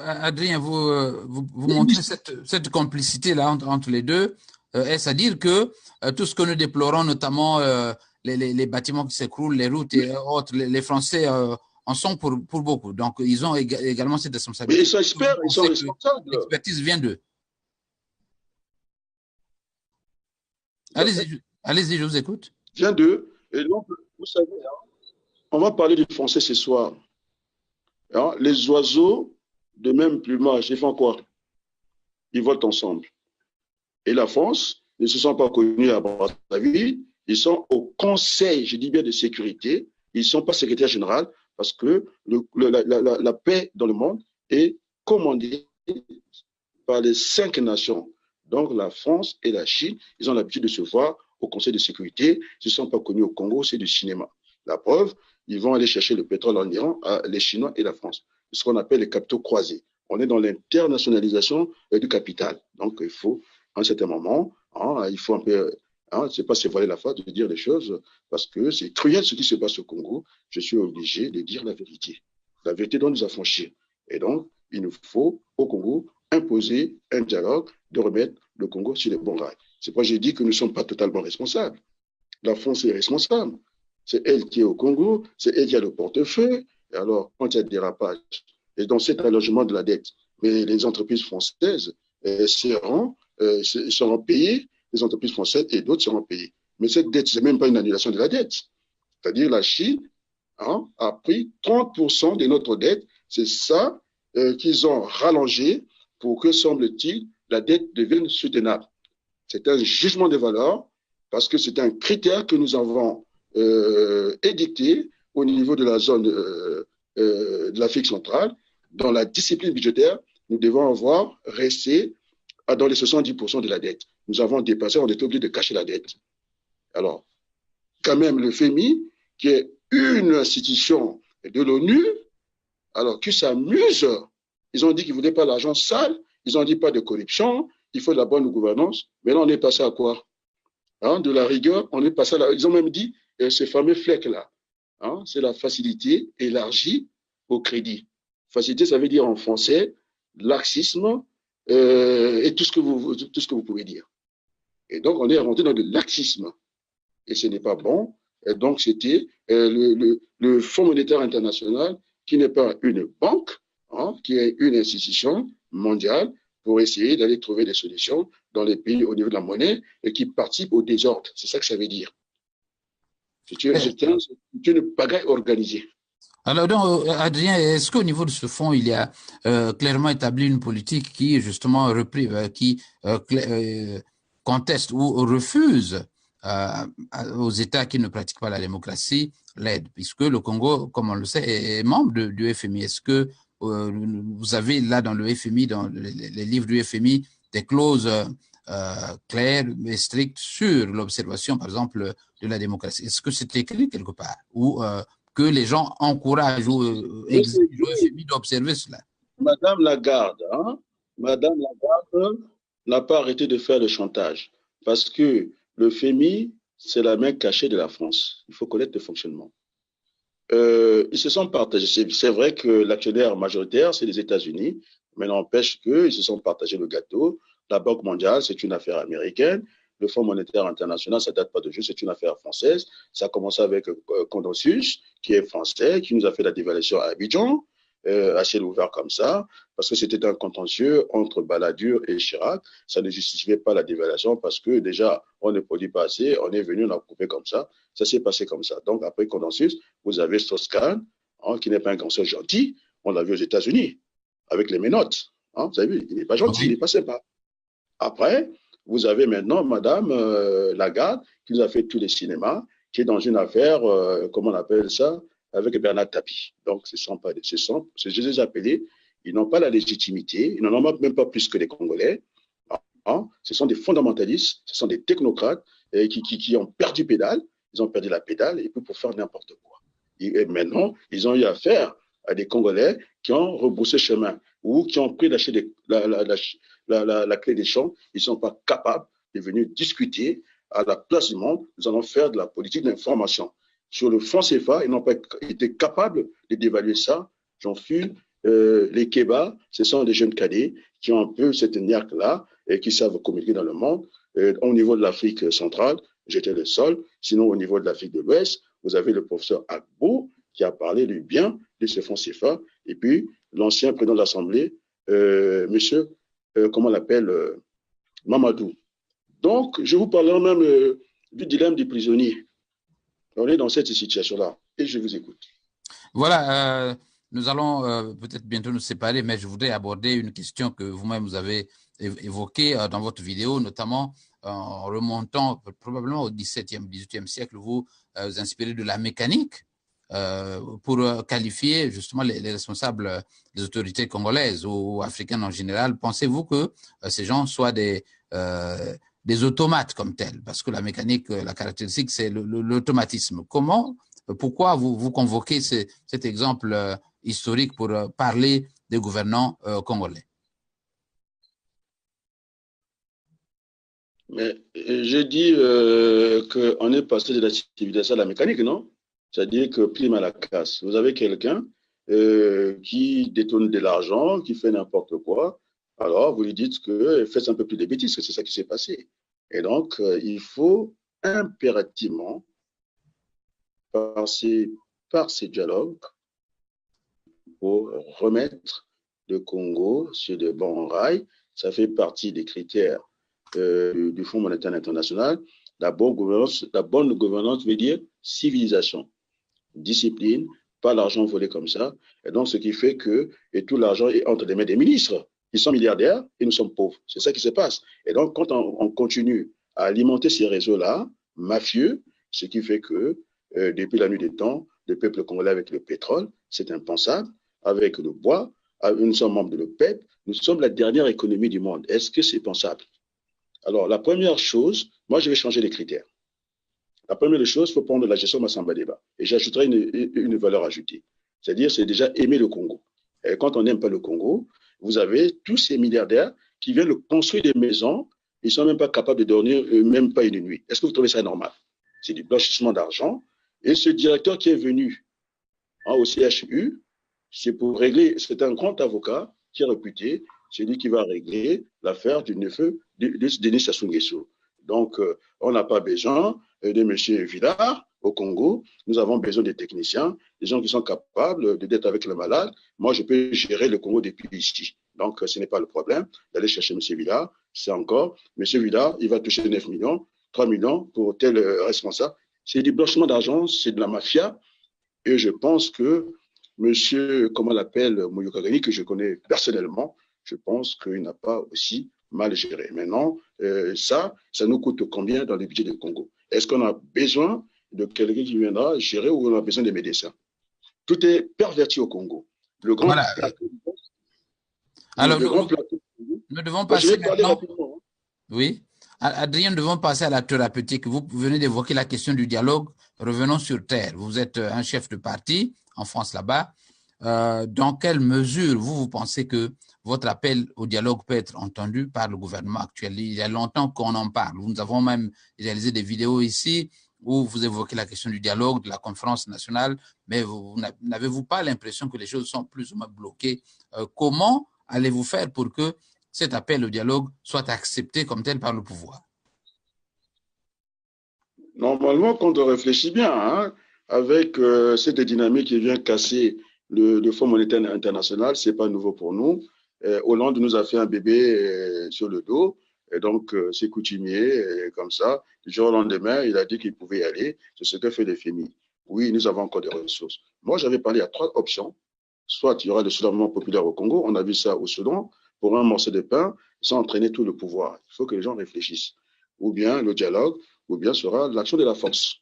Adrien, vous montrez cette complicité-là entre les deux. Est-ce à dire que tout ce que nous déplorons, notamment les bâtiments qui s'écroulent, les routes et autres, les Français en sont pour beaucoup. Donc, ils ont également cette responsabilité. Mais ils sont experts, ils sont responsables. L'expertise vient d'eux. Allez-y, je vous écoute. Vient d'eux. Et donc, vous savez, on va parler du français ce soir. Les oiseaux de même plumage, ils font quoi? Ils volent ensemble. Et la France ne se sont pas connus à Brazzaville. Ils sont au Conseil, je dis bien, de sécurité. Ils ne sont pas secrétaire général parce que la paix dans le monde est commandée par les 5 nations. Donc la France et la Chine, ils ont l'habitude de se voir au Conseil de sécurité. Ils ne sont pas connus au Congo, c'est du cinéma. La preuve, ils vont aller chercher le pétrole en Iran, les Chinois et la France. C'est ce qu'on appelle les capitaux croisés. On est dans l'internationalisation du capital. Donc il faut, à un certain moment, il faut un peu, c'est pas se voiler la face de dire les choses, parce que c'est cruel ce qui se passe au Congo. Je suis obligé de dire la vérité. La vérité doit nous affranchir. Et donc, il nous faut, au Congo, imposer un dialogue, de remettre le Congo sur les bons rails. C'est pourquoi j'ai dit que nous ne sommes pas totalement responsables. La France est responsable. C'est elle qui est au Congo, c'est elle qui a le portefeuille. Et alors, quand il y a des dérapages, et dans cet allongement de la dette, mais les entreprises françaises seront payées, les entreprises françaises et d'autres seront payées. Mais cette dette, ce n'est même pas une annulation de la dette. C'est-à-dire la Chine a pris 30% de notre dette. C'est ça qu'ils ont rallongé pour que, semble-t-il, la dette devienne soutenable. C'est un jugement de valeur parce que c'est un critère que nous avons édicté au niveau de la zone de l'Afrique centrale. Dans la discipline budgétaire, nous devons avoir resté dans les 70% de la dette. Nous avons dépassé, on est obligé de cacher la dette. Alors, quand même, le FMI, qui est une institution de l'ONU, alors qui s'amuse, ils ont dit qu'ils ne voulaient pas l'argent sale, ils ont dit pas de corruption, il faut de la bonne gouvernance, mais là, on est passé à quoi? De la rigueur, on est passé à la... Ils ont même dit, ce fameux flec-là, c'est la facilité élargie au crédit. Facilité, ça veut dire en français, laxisme et tout ce que vous pouvez dire. Et donc, on est rentré dans le laxisme. Et ce n'est pas bon. Et donc, c'était le Fonds monétaire international, qui n'est pas une banque, qui est une institution mondiale pour essayer d'aller trouver des solutions dans les pays au niveau de la monnaie et qui participe au désordre. C'est ça que ça veut dire. C'est une pagaille organisée. Alors, donc, Adrien, est-ce qu'au niveau de ce fonds, il y a clairement établi une politique qui, justement, conteste ou refuse aux États qui ne pratiquent pas la démocratie l'aide, puisque le Congo, comme on le sait, est membre du FMI. Est-ce que vous avez là dans le FMI, dans les livres du FMI, des clauses claires et strictes sur l'observation, par exemple, de la démocratie? Est-ce que c'est écrit quelque part ou que les gens encouragent ou exigent au FMI d'observer cela? Madame Lagarde n'a pas arrêté de faire le chantage parce que le FMI, c'est la main cachée de la France. Il faut connaître le fonctionnement. Ils se sont partagés. C'est vrai que l'actionnaire majoritaire, c'est les États-Unis, mais n'empêche qu'ils se sont partagés le gâteau. La Banque mondiale, c'est une affaire américaine. Le Fonds monétaire international, ça ne date pas de juste, c'est une affaire française. Ça a commencé avec Condoncius, qui est français, qui nous a fait la dévaluation à Abidjan, à ciel ouvert comme ça, parce que c'était un contentieux entre Balladur et Chirac. Ça ne justifiait pas la dévaluation parce que déjà, on ne produit pas assez, on est venu, on a coupé comme ça. Ça s'est passé comme ça. Donc, après Condoncius, vous avez Strauss-Kahn, qui n'est pas un gangster gentil. On l'a vu aux États-Unis, avec les menottes. Vous avez vu, il n'est pas gentil, il n'est pas sympa. Après, vous avez maintenant Madame Lagarde, qui nous a fait tous les cinémas, qui est dans une affaire, comment on appelle ça, avec Bernard Tapie. Donc, je les ai appelés, ils n'ont pas la légitimité, ils n'en ont même pas plus que les Congolais. Ce sont des fondamentalistes, ce sont des technocrates qui ont perdu pédale, ils ont perdu la pédale et pour faire n'importe quoi. Et maintenant, ils ont eu affaire à des Congolais qui ont rebroussé chemin ou qui ont pris la clé des champs. Ils ne sont pas capables de venir discuter à la place du monde. Nous allons faire de la politique d'information. Sur le franc CFA, ils n'ont pas été capables de dévaluer ça. J'en fuis. Les Kébas, ce sont des jeunes cadets qui ont un peu cette niaque-là et qui savent communiquer dans le monde. Au niveau de l'Afrique centrale, j'étais le seul. Sinon, au niveau de l'Afrique de l'Ouest, vous avez le professeur Agbo qui a parlé du bien de ce fonds CFA, et puis l'ancien président de l'Assemblée, monsieur, comment on l'appelle, Mamadou. Donc, je vous parlerai même du dilemme des prisonniers. On est dans cette situation-là, et je vous écoute. Voilà, nous allons peut-être bientôt nous séparer, mais je voudrais aborder une question que vous-même vous avez évoquée dans votre vidéo, notamment en remontant probablement au XVIIe, XVIIIe siècle, vous vous inspirez de la mécanique pour qualifier justement les responsables des autorités congolaises ou africaines en général. Pensez-vous que ces gens soient des automates comme tels? Parce que la mécanique, la caractéristique, c'est l'automatisme. Pourquoi vous convoquez cet exemple historique pour parler des gouvernants congolais? Mais je dis qu'on est passé de la civilisation à la mécanique, non? C'est-à-dire que prime à la casse. Vous avez quelqu'un qui détourne de l'argent, qui fait n'importe quoi. Alors, vous lui dites que faites un peu plus de bêtises, que c'est ça qui s'est passé. Et donc, il faut impérativement passer par ces dialogues pour remettre le Congo sur de bons rails. Ça fait partie des critères du Fonds monétaire international. La bonne gouvernance veut dire civilisation, discipline, pas l'argent volé comme ça. Et donc, ce qui fait que et tout l'argent est entre les mains des ministres. Ils sont milliardaires et nous sommes pauvres. C'est ça qui se passe. Et donc, quand on continue à alimenter ces réseaux-là, mafieux, ce qui fait que depuis la nuit des temps, le peuple congolais avec le pétrole, c'est impensable. Avec le bois, nous sommes membres de l'OPEP, nous sommes la dernière économie du monde. Est-ce que c'est pensable? Alors, la première chose, moi, je vais changer les critères. La première chose, il faut prendre la gestion Massamba Débat. Et j'ajouterai une valeur ajoutée. C'est-à-dire, c'est déjà aimer le Congo. Et quand on n'aime pas le Congo, vous avez tous ces milliardaires qui viennent construire des maisons, ils ne sont même pas capables de dormir, même pas une nuit. Est-ce que vous trouvez ça normal? C'est du blanchissement d'argent. Et ce directeur qui est venu au CHU, c'est pour régler, c'est un grand avocat qui est réputé, c'est lui qui va régler l'affaire du neveu de Denis Sassou Nguesso. Donc, on n'a pas besoin de M. Villard au Congo. Nous avons besoin des techniciens, des gens qui sont capables d'être avec le malade. Moi, je peux gérer le Congo depuis ici. Donc, ce n'est pas le problème d'aller chercher M. Villard. C'est encore, M. Villard, il va toucher 9 millions, 3 millions pour tel responsable. C'est du blanchiment d'argent, c'est de la mafia. Et je pense que monsieur, comment l'appelle, Mouyokagani, que je connais personnellement, je pense qu'il n'a pas aussi mal géré. Maintenant, ça nous coûte combien dans le budget du Congo? Est-ce qu'on a besoin de quelqu'un qui viendra gérer ou on a besoin des médecins? Tout est perverti au Congo. Le grand Voilà. plateau. Alors, nous devons passer. Je vais parler rapidement. Oui. Adrien, nous devons passer à la thérapeutique. Vous venez d'évoquer la question du dialogue. Revenons sur terre. Vous êtes un chef de parti en France là-bas. Dans quelle mesure vous pensez que votre appel au dialogue peut être entendu par le gouvernement actuel? Il y a longtemps qu'on en parle. Nous avons même réalisé des vidéos ici où vous évoquez la question du dialogue, de la conférence nationale, mais n'avez-vous pas l'impression que les choses sont plus ou moins bloquées? Comment allez-vous faire pour que cet appel au dialogue soit accepté comme tel par le pouvoir? Normalement, quand on réfléchit bien, hein, avec cette dynamique qui vient casser le Fonds monétaire international, ce n'est pas nouveau pour nous. Hollande nous a fait un bébé sur le dos, et donc c'est coutumier, comme ça. Du jour au lendemain, il a dit qu'il pouvait y aller. C'est ce que fait les FMI. Oui, nous avons encore des ressources. Moi, j'avais parlé à 3 options. Soit il y aura le soulèvement populaire au Congo, on a vu ça au Soudan, pour un morceau de pain, sans entraîner tout le pouvoir. Il faut que les gens réfléchissent. Ou bien le dialogue, ou bien sera l'action de la force.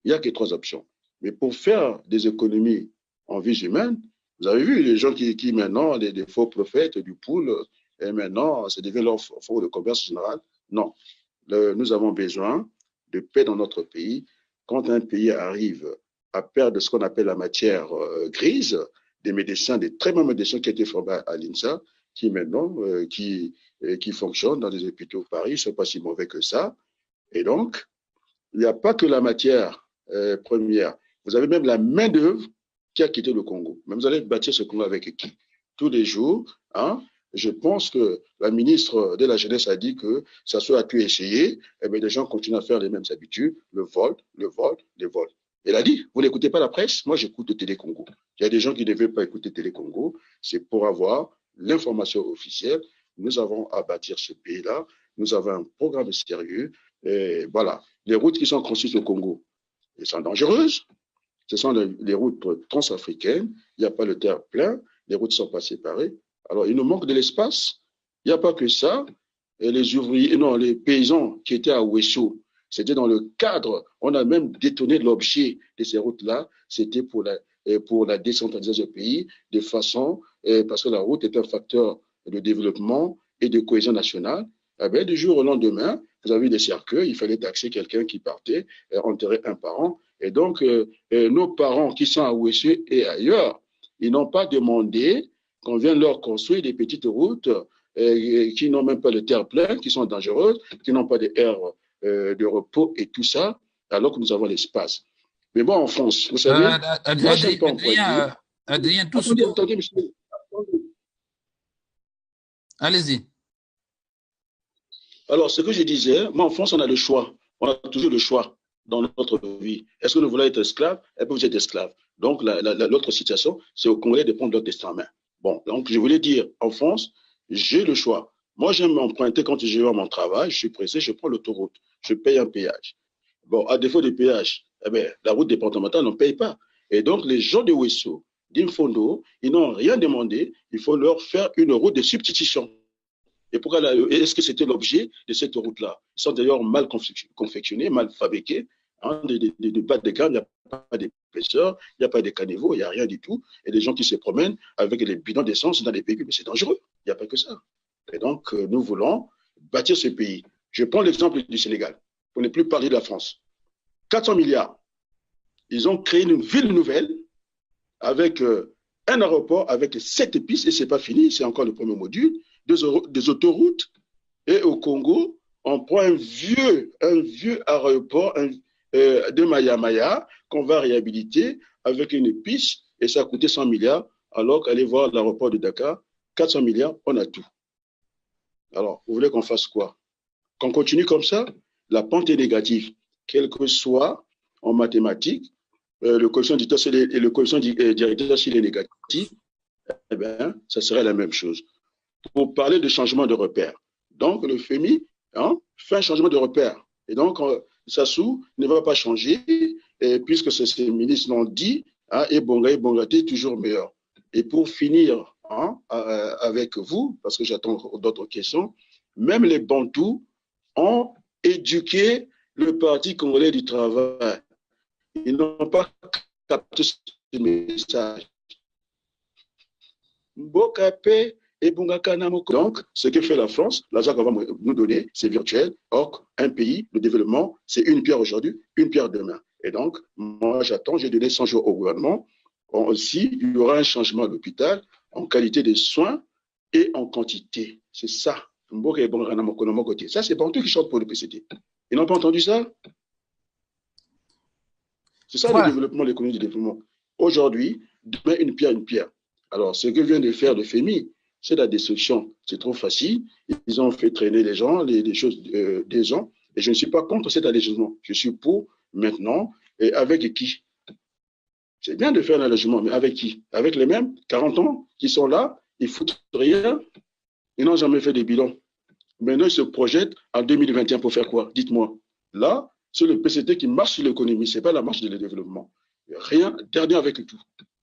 Il n'y a que 3 options. Mais pour faire des économies en vie humaine, vous avez vu les gens qui maintenant, des faux prophètes, du pool, et maintenant, ça devient leur fonds de commerce général. Non. Nous avons besoin de paix dans notre pays. Quand un pays arrive à perdre ce qu'on appelle la matière grise, des médecins, des très bons médecins qui étaient formés à l'INSA, qui maintenant, qui fonctionnent dans des hôpitaux de Paris, ne sont pas si mauvais que ça. Et donc, il n'y a pas que la matière première. Vous avez même la main-d'œuvre qui a quitté le Congo. Mais vous allez bâtir ce Congo avec qui? Tous les jours, hein? Je pense que la ministre de la Jeunesse a dit que ça soit à tout essayer, et bien les gens continuent à faire les mêmes habitudes, le vol, le vol, le vol. Elle a dit, vous n'écoutez pas la presse? Moi, j'écoute Télé Congo. Il y a des gens qui ne veulent pas écouter Télé Congo. C'est pour avoir l'information officielle. Nous avons à bâtir ce pays-là. Nous avons un programme sérieux. Et voilà. Les routes qui sont construites au Congo, elles sont dangereuses. Ce sont les routes transafricaines. Il n'y a pas le terre-plein. Les routes ne sont pas séparées. Alors, il nous manque de l'espace. Il n'y a pas que ça. Et les ouvriers, non, les paysans qui étaient à Ouesso, c'était dans le cadre, on a même détourné l'objet de ces routes-là, c'était pour la décentralisation du pays, de façon, parce que la route est un facteur de développement et de cohésion nationale. Eh bien, du jour au lendemain, vous avez des cercueils, il fallait taxer quelqu'un qui partait, enterrer un parent. Et donc, nos parents qui sont à Ouesso et ailleurs, ils n'ont pas demandé qu'on vienne leur construire des petites routes qui n'ont même pas le terre-plein, qui sont dangereuses, qui n'ont pas d'air de repos et tout ça, alors que nous avons l'espace. Mais bon, en France, vous savez, moi, je n'aime pas employer. Adrien, tout attendez, attendez, monsieur. Allez-y. Alors, ce que je disais, moi, en France, on a le choix. On a toujours le choix dans notre vie. Est-ce que nous voulons être esclaves? Eh bien, vous êtes esclaves. Donc, l'autre situation, c'est aux Congolais de prendre leur destin en main. Bon, donc, je voulais dire, en France, j'ai le choix. Moi, j'aime m'emprunter quand je vais à mon travail, je suis pressé, je prends l'autoroute, je paye un péage. Bon, à défaut de péage, eh bien, la route départementale ne paye pas. Et donc, les gens de Ouesso, d'Infondo, ils n'ont rien demandé, il faut leur faire une route de substitution. Et pourquoi est-ce que c'était l'objet de cette route-là? Ils sont d'ailleurs mal confectionnés, mal fabriqués, hein, de bas de gamme, il n'y a pas d'épaisseur, il n'y a pas de caniveaux, il n'y a rien du tout. Et des gens qui se promènent avec les bidons d'essence dans les véhicules, mais c'est dangereux, il n'y a pas que ça. Et donc, nous voulons bâtir ce pays. Je prends l'exemple du Sénégal, pour ne plus parler de la France. 400 milliards. Ils ont créé une ville nouvelle avec un aéroport, avec 7 pistes, et ce n'est pas fini, c'est encore le premier module, des autoroutes. Et au Congo, on prend un vieux aéroport de Maya qu'on va réhabiliter avec une piste, et ça a coûté 100 milliards, alors qu'aller voir l'aéroport de Dakar, 400 milliards, on a tout. Alors, vous voulez qu'on fasse quoi? Qu'on continue comme ça? La pente est négative, quel que soit en mathématiques, le coefficient directeur et le coefficient directeur, s'il est négatif, eh bien, ça serait la même chose. Pour parler de changement de repère. Donc, le FMI fait un changement de repère. Et donc, Sassou ne va pas changer, puisque ces ministres l'ont dit, et Bongaté, toujours meilleur. Et pour finir avec vous, parce que j'attends d'autres questions, même les Bantous ont éduqué le Parti congolais du travail. Ils n'ont pas capté ce message. Mbokapé et Bungakanamoko. Donc, ce que fait la France, l'argent qu'on va nous donner, c'est virtuel. Or, un pays, le développement, c'est une pierre aujourd'hui, une pierre demain. Et donc, moi, j'attends, j'ai donné 100 jours au gouvernement. Aussi, il y aura un changement à l'hôpital en qualité de soins et en quantité. C'est ça. Ça, c'est Bantou qui chante pour le PCT. Ils n'ont pas entendu ça? C'est ça le développement, l'économie du développement. Aujourd'hui, demain, une pierre. Alors, ce que vient de faire le FMI, c'est la destruction. C'est trop facile. Ils ont fait traîner les gens, les choses des gens. Et je ne suis pas contre cet allègement. Je suis pour maintenant. Et avec qui? C'est bien de faire un allègement, mais avec qui? Avec les mêmes 40 ans qui sont là, ils foutent rien. Ils n'ont jamais fait des bilans. Maintenant, ils se projettent en 2021 pour faire quoi? Dites-moi. Là, c'est le PCT qui marche sur l'économie. Ce n'est pas la marche du développement. Rien, dernier avec tout.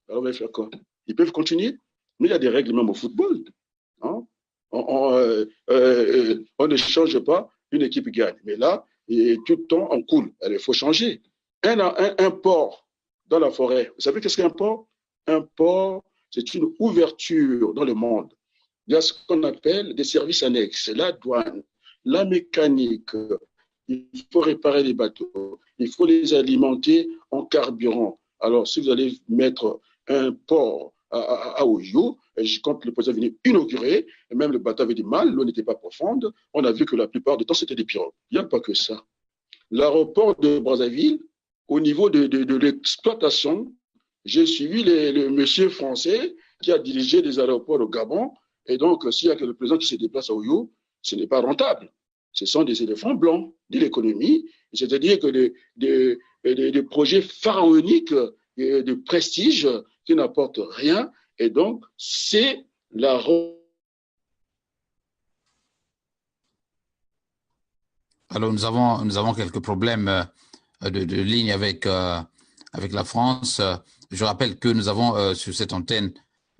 Alors, on va faire quoi? Ils peuvent continuer, mais il y a des règles même au football. Hein? On ne change pas, une équipe gagne. Mais là, tout le temps, on coule. Il faut changer. Un port dans la forêt. Vous savez qu'est-ce qu'un port? Un port, c'est une ouverture dans le monde. Il y a ce qu'on appelle des services annexes. La douane, la mécanique. Il faut réparer les bateaux. Il faut les alimenter en carburant. Alors, si vous allez mettre un port à Oyo, quand le président est venu inaugurer, et même le bateau avait du mal, l'eau n'était pas profonde, on a vu que la plupart du temps, c'était des pirogues. Il n'y a pas que ça. L'aéroport de Brazzaville, au niveau de l'exploitation, j'ai suivi le monsieur français qui a dirigé des aéroports au Gabon, et donc, s'il y a que le président qui se déplace à Oyo, ce n'est pas rentable. Ce sont des éléphants blancs de l'économie, c'est-à-dire que des projets pharaoniques de prestige qui n'apportent rien. Et donc, c'est la... Alors, nous avons quelques problèmes de ligne avec la France. Je rappelle que nous avons sur cette antenne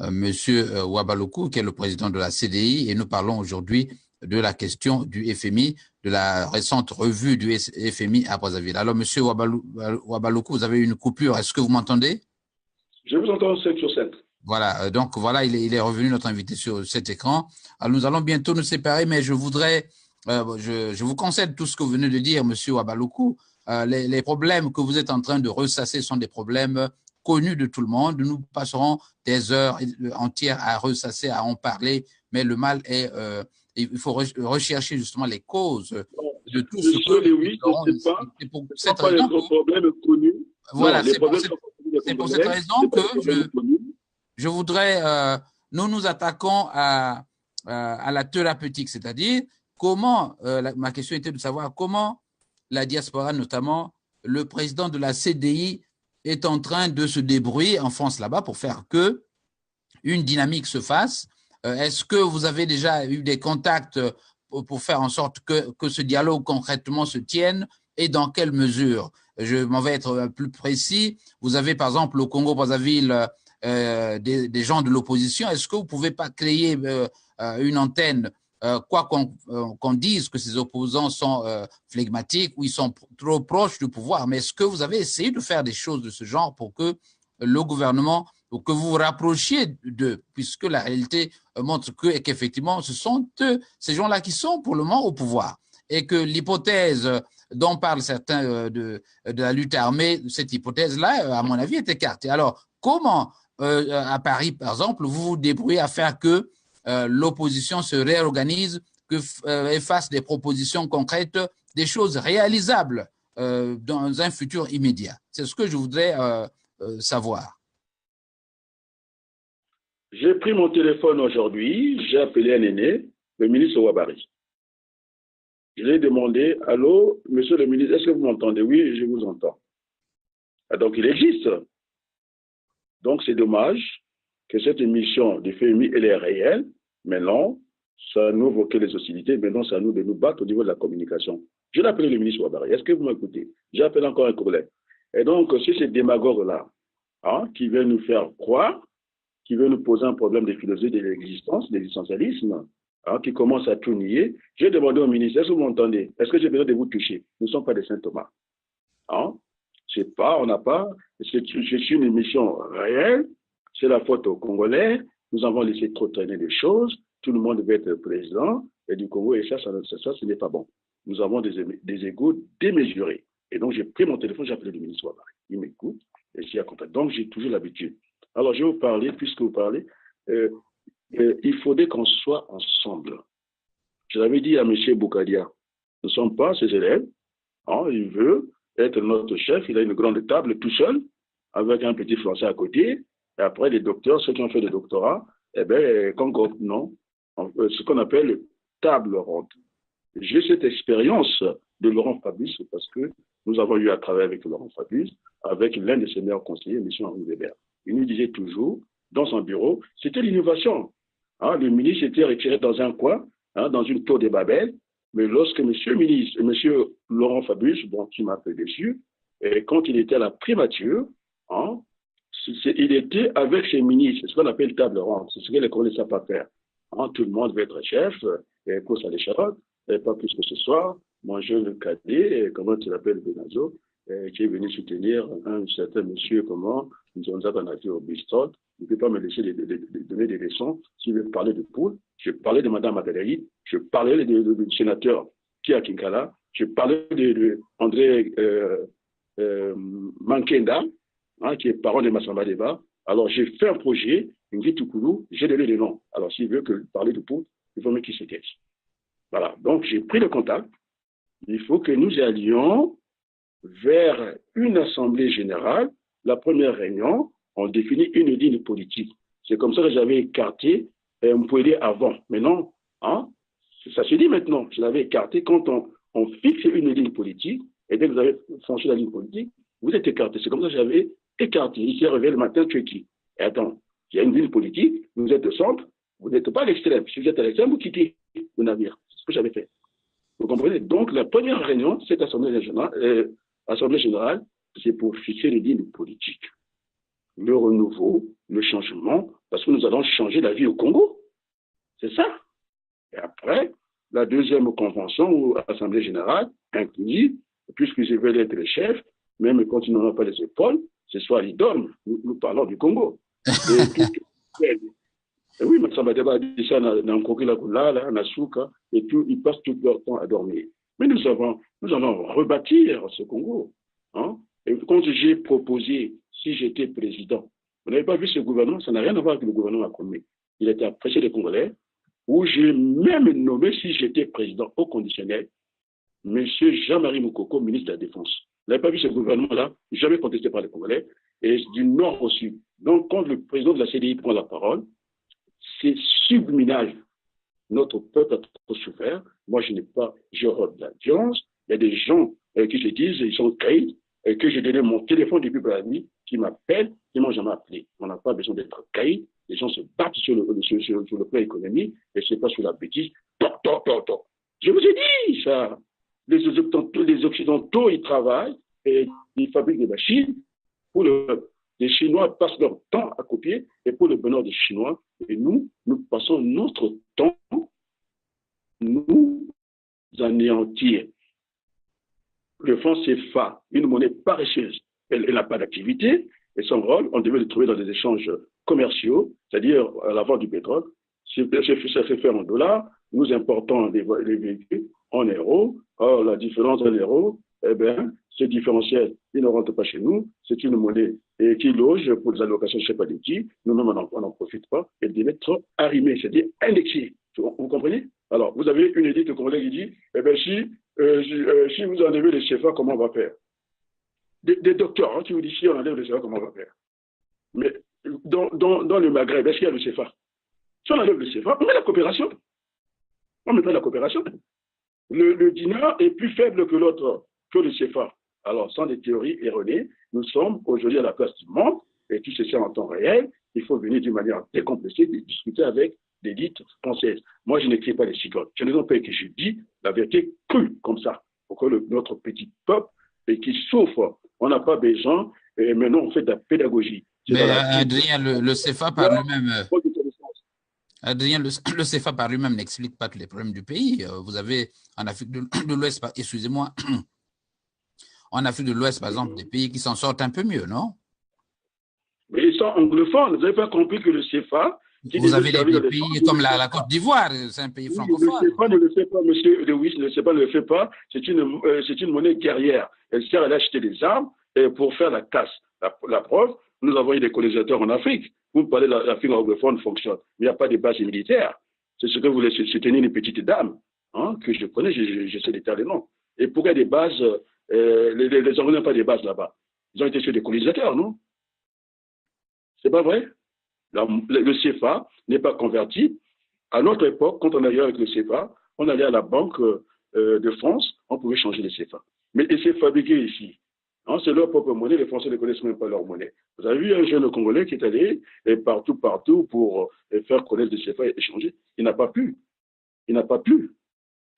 Monsieur Ouabaloku, qui est le président de la CDI, et nous parlons aujourd'hui de la question du FMI, de la récente revue du FMI à Brazzaville. Alors, Monsieur Ouabaloku, vous avez une coupure. Est-ce que vous m'entendez? Je vous entends 5 sur 7. Voilà, donc voilà, il est revenu, notre invité, sur cet écran. Alors, nous allons bientôt nous séparer, mais je voudrais, je vous concède tout ce que vous venez de dire, Monsieur Ouabaloku. Les problèmes que vous êtes en train de ressasser sont des problèmes connus de tout le monde. Nous passerons des heures entières à ressasser, à en parler, mais le mal est, il faut rechercher justement les causes de tout ce que Lewis, c'est pour cette pas raison les problèmes connus. voilà, c'est pour cette raison que je voudrais, nous nous attaquons à la thérapeutique, c'est-à-dire comment, ma question était de savoir comment la diaspora, notamment le président de la CDI, est en train de se débrouiller en France là-bas pour faire que une dynamique se fasse. Est-ce que vous avez déjà eu des contacts pour faire en sorte que ce dialogue concrètement se tienne et dans quelle mesure? Je m'en vais être plus précis. Vous avez par exemple au Congo-Brazzaville des gens de l'opposition. Est-ce que vous ne pouvez pas créer une antenne, quoi qu'on dise que ces opposants sont flegmatiques ou ils sont trop proches du pouvoir, mais est-ce que vous avez essayé de faire des choses de ce genre pour que le gouvernement, pour que vous vous rapprochiez d'eux, puisque la réalité montre qu'effectivement, ce sont eux, ces gens-là qui sont pour le moment au pouvoir, et que l'hypothèse dont parlent certains de la lutte armée, cette hypothèse-là, à mon avis, est écartée. Alors, comment à Paris, par exemple, vous vous débrouillez à faire que l'opposition se réorganise, et fasse des propositions concrètes, des choses réalisables dans un futur immédiat? C'est ce que je voudrais savoir. J'ai pris mon téléphone aujourd'hui, j'ai appelé un aîné, le ministre Ouabari. Je lui ai demandé, allô, monsieur le ministre, est-ce que vous m'entendez? Oui, je vous entends. Donc, il existe. Donc, c'est dommage que cette émission du FMI, elle est réelle. Maintenant, ça nous évoquait les hostilités. Maintenant, c'est à nous de nous battre au niveau de la communication. Je l'ai appelé le ministre Ouabari. Est-ce que vous m'écoutez? J'ai appelé encore un collègue. Et donc, c'est ces démagogues-là qui veulent nous faire croire, qui veulent nous poser un problème de philosophie de l'existence, de l'existentialisme, qui commence à tout nier. J'ai demandé au ministre, est-ce que vous m'entendez? Est-ce que j'ai besoin de vous toucher? Nous ne sommes pas des Saint Thomas. C'est pas, on n'a pas, c'est une émission réelle, c'est la faute aux Congolais, nous avons laissé trop traîner des choses, tout le monde veut être président et du Congo, et ça ce n'est pas bon. Nous avons des égos démesurés. Et donc, j'ai pris mon téléphone, j'ai appelé le ministre Ouabari. Il m'écoute, et je suis accompagné. Donc, j'ai toujours l'habitude. Alors, je vais vous parler, puisque vous parlez, il faudrait qu'on soit ensemble. Je l'avais dit à M. Boukadia, nous ne sommes pas ses élèves, il veut être notre chef, il a une grande table tout seul, avec un petit français à côté, et après les docteurs, ceux qui ont fait des doctorats, non, ce qu'on appelle table ronde. J'ai cette expérience de Laurent Fabius, parce que nous avons eu à travailler avec Laurent Fabius, avec l'un de ses meilleurs conseillers, M. Henri Weber. Il nous disait toujours, dans son bureau, c'était l'innovation. Le ministre était retiré dans un coin, dans une tour de Babel, mais lorsque M. ministre, M. Laurent Fabius, qui m'a fait déçu, et quand il était à la primature, il était avec ses ministres, ce qu'on appelle table ronde, c'est ce que les Congolais ne savent pas faire. Tout le monde veut être chef, et course à l'échalote, et pas plus que ce soir. Mon jeune cadet, comment tu l'appelles, Benazo, qui est venu soutenir un certain monsieur, Nzonza Nature au Bristol. Il ne peut pas me laisser donner des leçons. S'il veut parler de poule, je parlais de Mme Adelaïde, je parlais du sénateur Kia Kinkala, je parlais d'André Mankenda, qui est parent de Massamba Deba. Alors, j'ai fait un projet, une vie tout coulou, j'ai donné des noms. Alors, s'il veut parler de poule, il faut mieux qu'il se taise. Voilà. Donc, j'ai pris le contact. Il faut que nous allions vers une assemblée générale. La première réunion, on définit une ligne politique. C'est comme ça que j'avais écarté Mpouélé avant. Mais non, ça se dit maintenant. Je l'avais écarté quand on fixe une ligne politique. Et dès que vous avez franchi la ligne politique, Vous êtes écarté. C'est comme ça que j'avais écarté. Il s'est réveillé le matin, tu es qui? Et attends, il y a une ligne politique, vous êtes au centre, vous n'êtes pas à l'extrême. Si vous êtes à l'extrême, vous quittez le navire. C'est ce que j'avais fait. Vous comprenez? Donc, la première réunion, cette Assemblée générale, c'est pour fixer les lignes politiques. Le renouveau, le changement, parce que nous allons changer la vie au Congo. C'est ça. Et après, la deuxième convention ou Assemblée générale inclut, puisque je vais être le chef, même quand ils n'en ont pas les épaules, ce soit l'idole, nous parlons du Congo. Et oui, mais ça m'a dit ça dans Kokila, Nasuka, et tout, ils passent tout leur temps à dormir. Mais nous allons rebâtir ce Congo. Hein? Et quand j'ai proposé, si j'étais président, vous n'avez pas vu ce gouvernement, ça n'a rien à voir avec le gouvernement Akomé. Il était apprécié des Congolais, où j'ai même nommé, si j'étais président au conditionnel, M. Jean-Marie Moukoko, ministre de la Défense. Vous n'avez pas vu ce gouvernement-là, jamais contesté par les Congolais, et du nord au sud. Donc, quand le président de la CDI prend la parole, c'est subliminal. Notre peuple a trop souffert. Moi, je rôde l'audience. Il y a des gens qui se disent, ils sont caïds, et que j'ai donné mon téléphone depuis la nuit, qui m'appellent, qui m'ont jamais appelé. On n'a pas besoin d'être caïds. Les gens se battent sur le plan économique, et ce n'est pas sur la bêtise. Je vous ai dit ça. Les Occidentaux, ils travaillent, et ils fabriquent des machines. Les Chinois passent leur temps à copier, et pour le bonheur des Chinois, et nous passons notre temps, nous anéantir. Le franc CFA, une monnaie paresseuse, elle n'a pas d'activité, et son rôle, on devait le trouver dans des échanges commerciaux, c'est-à-dire à la vente du pétrole. Ça se fait en dollars, nous importons les véhicules en euros. Or, la différence en euros, eh bien, ce différentiel, il ne rentre pas chez nous. C'est une monnaie qui loge pour les allocations, je ne sais pas de qui. Nous-mêmes, on n'en profite pas. Elle devait être arrimée, c'est-à-dire indexée. Vous comprenez? Alors, vous avez une édite congolaise qui dit, eh bien, si vous enlevez le CFA, comment on va faire? Des docteurs qui vous disent, si on enlève le CFA, comment on va faire? Mais dans le Maghreb, est-ce qu'il y a le CFA? Si on enlève le CFA, on met la coopération. On met pas la coopération. Le dinar est plus faible que l'autre, que le CFA. Alors, sans des théories erronées, nous sommes aujourd'hui à la place du monde, et tout se fait en temps réel. Il faut venir d'une manière décomplexée de discuter avec l'élite française. Moi, je n'écris pas les cigognes. Je ne sais pas que je dis la vérité crue, comme ça, pour que notre petit peuple qui souffre, on n'a pas besoin, et maintenant on fait de la pédagogie. Mais Adrien, le CFA par lui-même... Adrien, le CFA par lui-même n'explique pas tous les problèmes du pays. Vous avez en Afrique de l'Ouest, excusez-moi, en Afrique de l'Ouest, par exemple, des pays qui s'en sortent un peu mieux, non? Mais ils sont anglophones. Vous n'avez pas compris que le CFA... Vous avez des pays comme la Côte d'Ivoire, c'est un pays francophone. Le CFA ne le fait pas, monsieur Lewis, le CFA ne le fait pas. C'est une monnaie guerrière. Elle sert à acheter des armes pour faire la casse. La preuve, nous avons eu des colonisateurs en Afrique. Vous parlez de l'Afrique anglophone fonctionne, mais il n'y a pas de base militaire. C'est ce que vous laissez soutenir les petites dames, hein, que je connais, j'essaie d'étaler les noms. Et pourquoi il y a des bases, les Anglais n'ont pas des bases là-bas. Ils ont été sur des colonisateurs, non? C'est pas vrai? Le CFA n'est pas converti. À notre époque, quand on allait avec le CFA, on allait à la Banque de France, on pouvait changer le CFA. Mais c'est fabriqué ici. Hein, c'est leur propre monnaie, les Français ne connaissent même pas leur monnaie. Vous avez vu un jeune Congolais qui est allé partout pour faire connaître le CFA et échanger. Il n'a pas pu. Il n'a pas pu.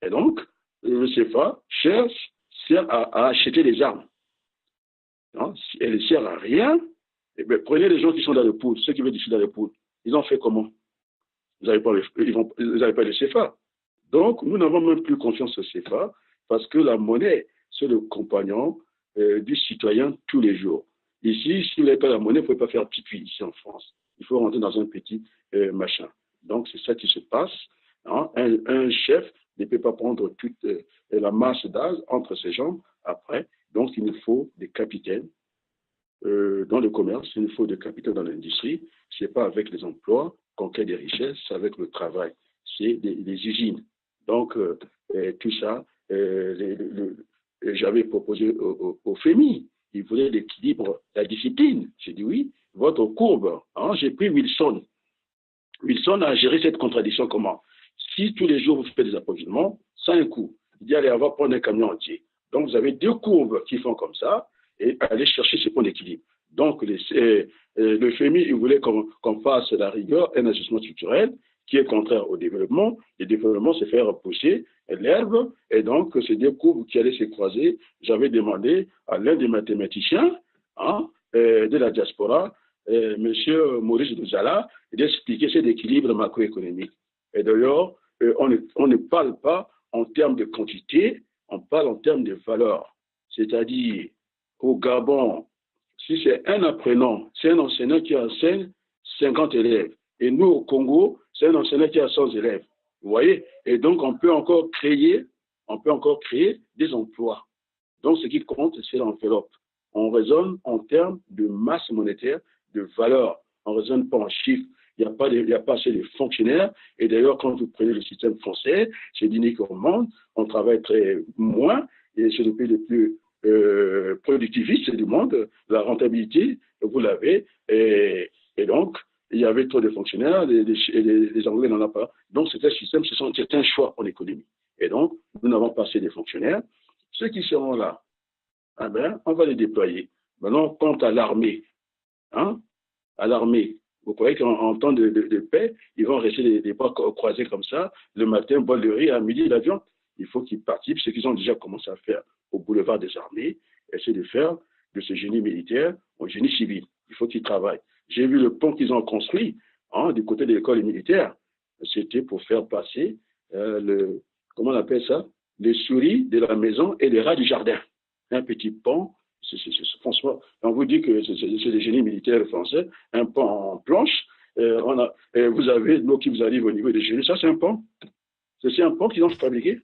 Et donc, le CFA sert à acheter des armes. Hein, elle ne sert à rien. Eh bien, prenez les gens qui sont dans le pool, ceux qui veulent ici dans le pool. Ils ont fait comment? Vous n'avez pas le CFA. Donc, nous n'avons même plus confiance au CFA parce que la monnaie, c'est le compagnon du citoyen tous les jours. Ici, si vous n'avez pas la monnaie, vous ne pouvez pas faire pipi ici en France. Il faut rentrer dans un petit machin. Donc, c'est ça qui se passe. Hein. Un chef ne peut pas prendre toute la masse d'âge entre ses jambes après. Donc, il nous faut des capitaines dans le commerce, il nous faut des capitaines dans l'industrie. Ce n'est pas avec les emplois qu'on crée des richesses, c'est avec le travail. C'est des usines. Donc, tout ça, j'avais proposé au FMI. Il voulait l'équilibre, la discipline. J'ai dit oui, votre courbe. Hein, j'ai pris Wilson. Wilson a géré cette contradiction comment? Si tous les jours vous faites des approvisionnements, ça a un coût. Il dit allez, on va prendre un camion entier. Donc, vous avez deux courbes qui font comme ça. et aller chercher ce point d'équilibre. Donc, le FMI, il voulait qu'on fasse la rigueur, un ajustement structurel qui est contraire au développement. Le développement, c'est faire pousser l'herbe, et donc, c'est des courbes qui allaient se croiser. J'avais demandé à l'un des mathématiciens de la diaspora, M. Maurice Douzala, d'expliquer cet équilibre macroéconomique. Et d'ailleurs, on ne parle pas en termes de quantité, on parle en termes de valeur. C'est-à-dire, au Gabon, si c'est un apprenant, c'est un enseignant qui enseigne 50 élèves. Et nous, au Congo, c'est un enseignant qui a 100 élèves. Vous voyez? Et donc, on peut encore créer des emplois. Donc, ce qui compte, c'est l'enveloppe. On raisonne en termes de masse monétaire, de valeur. On ne raisonne pas en chiffres. Il n'y a pas assez de fonctionnaires. Et d'ailleurs, quand vous prenez le système français, c'est l'unique au monde. On travaille très moins. Et c'est le pays le plus productiviste du monde. La rentabilité, vous l'avez. Et donc, il y avait trop de fonctionnaires. Les Anglais n'en ont pas. Donc, c'est un système, c'est un choix en économie. Et donc, nous n'avons pas assez de fonctionnaires. Ceux qui seront là, ah ben, on va les déployer. Maintenant, quant à l'armée, à l'armée, vous croyez qu'en temps de paix, ils vont rester des bras croisés comme ça, le matin, boire le riz, à midi, la viande. Il faut qu'ils participent, ce qu'ils ont déjà commencé à faire au boulevard des armées, essayer de faire de ce génie militaire au génie civil. Il faut qu'ils travaillent. J'ai vu le pont qu'ils ont construit du côté de l'école militaire. C'était pour faire passer comment on appelle ça? Les souris de la maison et les rats du jardin. Un petit pont. François, on vous dit que c'est des génies militaires français, un pont en planche. Vous avez l'eau qui vous arrive au niveau des génies. Ça, c'est un pont. C'est un pont qu'ils ont fabriqué.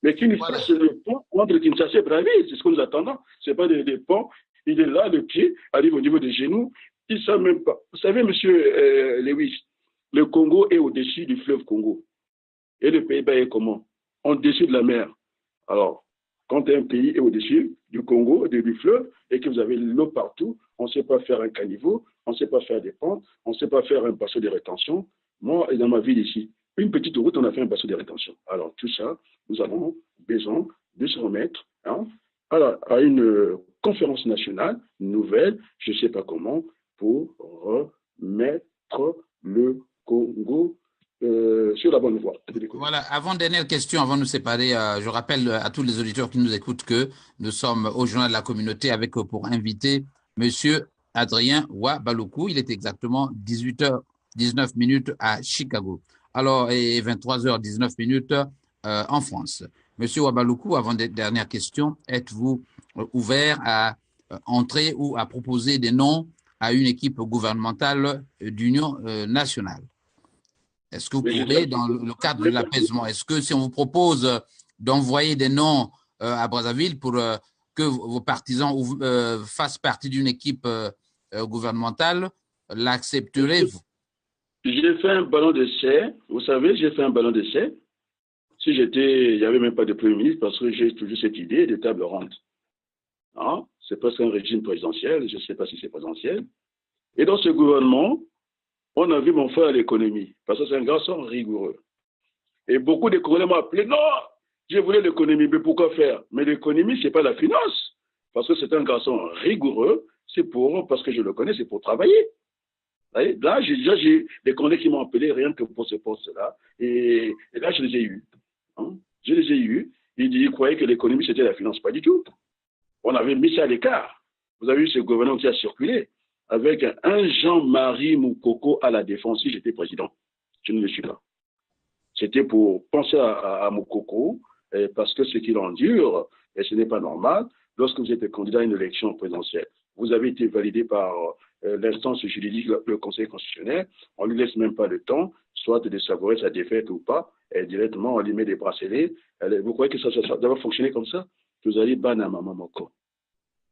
Mais Kinshasa, c'est le pont entre Kinshasa et Brazzaville. C'est ce que nous attendons. Ce n'est pas des ponts. Il est là, le pied arrive au niveau des genoux. Ils ne savent même pas. Vous savez, monsieur Lewis, le Congo est au-dessus du fleuve Congo. Et le Pays-Bas est comment? En-dessus de la mer. Alors, quand un pays est au-dessus du Congo, du fleuve, et que vous avez l'eau partout, on ne sait pas faire un caniveau, on ne sait pas faire des ponts, on ne sait pas faire un bassin de rétention. Moi, dans ma ville ici, une petite route, on a fait un bassin de rétention. Alors, tout ça, nous avons besoin de se remettre à une conférence nationale nouvelle, je ne sais pas comment, pour remettre le Congo sur la bonne voie. Voilà, avant-dernière question, avant de nous séparer, je rappelle à tous les auditeurs qui nous écoutent que nous sommes au Journal de la Communauté avec pour invité Monsieur Adrien Ouabaloukou. Il est exactement 18h19 à Chicago. Alors, et 23h19 en France. Monsieur Ouabaloukou, avant dernière question, êtes-vous ouvert à entrer ou à proposer des noms à une équipe gouvernementale d'union nationale? Est-ce que vous pourrez, dans le cadre de l'apaisement, est-ce que si on vous propose d'envoyer des noms à Brazzaville pour que vos partisans fassent partie d'une équipe gouvernementale, l'accepterez-vous? J'ai fait un ballon d'essai. Vous savez, j'ai fait un ballon d'essai. Si il n'y avait même pas de Premier ministre parce que j'ai toujours cette idée de table ronde. C'est presque un régime présidentiel. Je ne sais pas si c'est présidentiel. Et dans ce gouvernement, on a vu mon frère à l'économie, parce que c'est un garçon rigoureux. Et beaucoup d'économistes m'ont appelé, non, je voulais l'économie, mais pourquoi faire? Mais l'économie, ce n'est pas la finance, parce que c'est un garçon rigoureux, parce que je le connais, c'est pour travailler. Là, j'ai des économistes qui m'ont appelé rien que pour ce poste-là, et là, je les ai eus. Je les ai eus, ils croyaient que l'économie, c'était la finance, pas du tout. On avait mis ça à l'écart. Vous avez vu ce gouvernement qui a circulé avec un Jean-Marie Moukoko à la défense si j'étais président. Je ne le suis pas. C'était pour penser à Moukoko, parce que ce qu'il endure, et ce n'est pas normal, lorsque vous êtes candidat à une élection présidentielle, vous avez été validé par l'instance juridique, le Conseil constitutionnel, on ne lui laisse même pas le temps, soit de savourer sa défaite ou pas, et directement on lui met des bracelets. Vous croyez que ça doit fonctionner comme ça? Vous allez Banama Mamoko.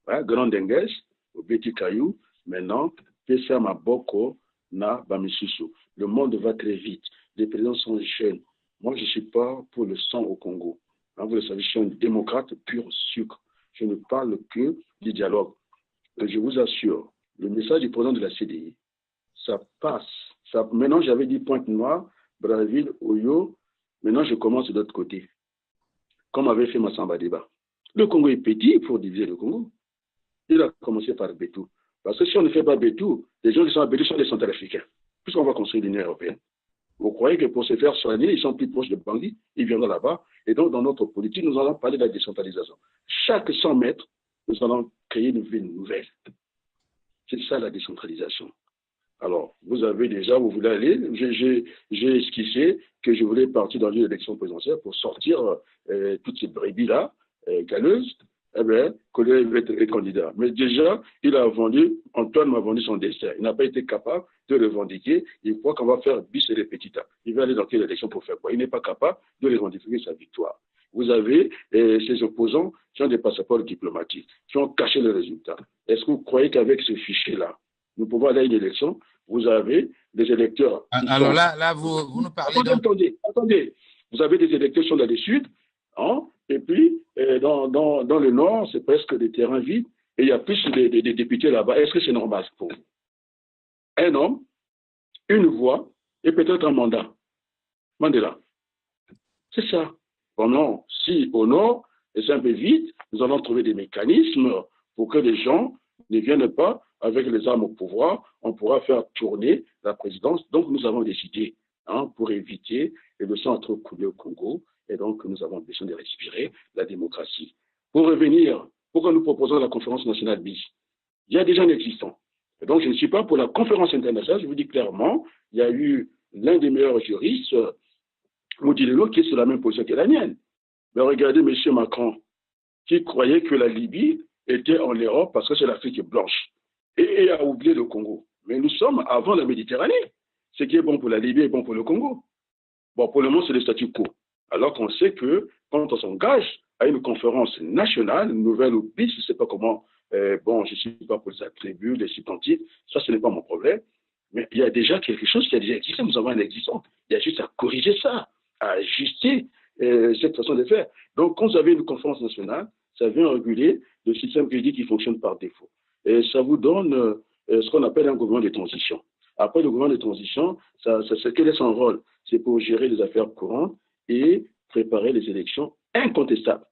Grand Dengues, au Petit Caillou, maintenant, Pessa Maboko, Na Bamisusu. Le monde va très vite. Les présidents sont jeunes. Moi, je ne suis pas pour le sang au Congo. Vous le savez, je suis un démocrate pur sucre. Je ne parle que du dialogue. Et je vous assure, le message du président de la CDI, ça passe. Maintenant, j'avais dit Pointe-Noire, Brazzaville, Oyo. Maintenant, je commence de l'autre côté. Comme avait fait Massamba Débat. Le Congo est petit pour diviser le Congo. Il a commencé par Bétou. Parce que si on ne fait pas Bétou, les gens qui sont à Bétou sont des centrafricains, puisqu'on va construire l'Union européenne. Vous croyez que pour se faire soigner, ils sont plus proches de bandits, ils viendront là-bas. Et donc, dans notre politique, nous allons parler de la décentralisation. Chaque 100 mètres, nous allons créer une ville nouvelle. C'est ça la décentralisation. Alors, vous avez déjà, vous voulez aller, j'ai esquissé que je voulais partir dans une élection présidentielle pour sortir toutes ces brebis-là, galeuses, eh bien, Collier va être candidat. Mais déjà, Antoine m'a vendu son destin. Il n'a pas été capable de le revendiquer. Il croit qu'on va faire bis et repetita. Il va aller dans quelle élection pour faire quoi? Il n'est pas capable de revendiquer sa victoire. Vous avez ces opposants qui ont des passeports diplomatiques, qui ont caché le résultat. Est-ce que vous croyez qu'avec ce fichier-là, nous pouvons aller à une élection? Vous avez des électeurs. Alors là, vous nous parlez. Attendez. Vous avez des électeurs qui sont dans le sud, hein, et puis dans le nord, c'est presque des terrains vides, et il y a plus de députés là-bas. Est-ce que c'est normal pour vous? Un homme, une voix, et peut-être un mandat. Mandela. C'est ça. Bon, non, si au nord, et c'est un peu vide, nous allons trouver des mécanismes pour que les gens ne viennent pas avec les armes au pouvoir, on pourra faire tourner la présidence. Donc, nous avons décidé, pour éviter le sang trop coulé au Congo, et donc nous avons besoin de respirer la démocratie. Pour revenir, pourquoi nous proposons la conférence nationale BIS? Il y a déjà un existant. Et donc, je ne suis pas pour la conférence internationale, je vous dis clairement, il y a eu l'un des meilleurs juristes, Moudilelo, qui est sur la même position que la mienne. Mais regardez M. Macron, qui croyait que la Libye était en Europe parce que c'est l'Afrique blanche. Et a oublié le Congo. Mais nous sommes avant la Méditerranée. Ce qui est bon pour la Libye est bon pour le Congo. Bon, pour le moment, c'est le statu quo. Alors qu'on sait que quand on s'engage à une conférence nationale, une nouvelle ou BIS, je ne sais pas comment, je ne suis pas pour les attributs, les substantifs, ça, ce n'est pas mon problème. Mais il y a déjà quelque chose qui a déjà existé. Nous avons un existant. Il y a juste à corriger ça, à ajuster cette façon de faire. Donc, quand vous avez une conférence nationale, ça vient réguler le système juridique qui fonctionne par défaut. Et ça vous donne ce qu'on appelle un gouvernement de transition. Après le gouvernement de transition, quel est son rôle? C'est pour gérer les affaires courantes et préparer les élections incontestables.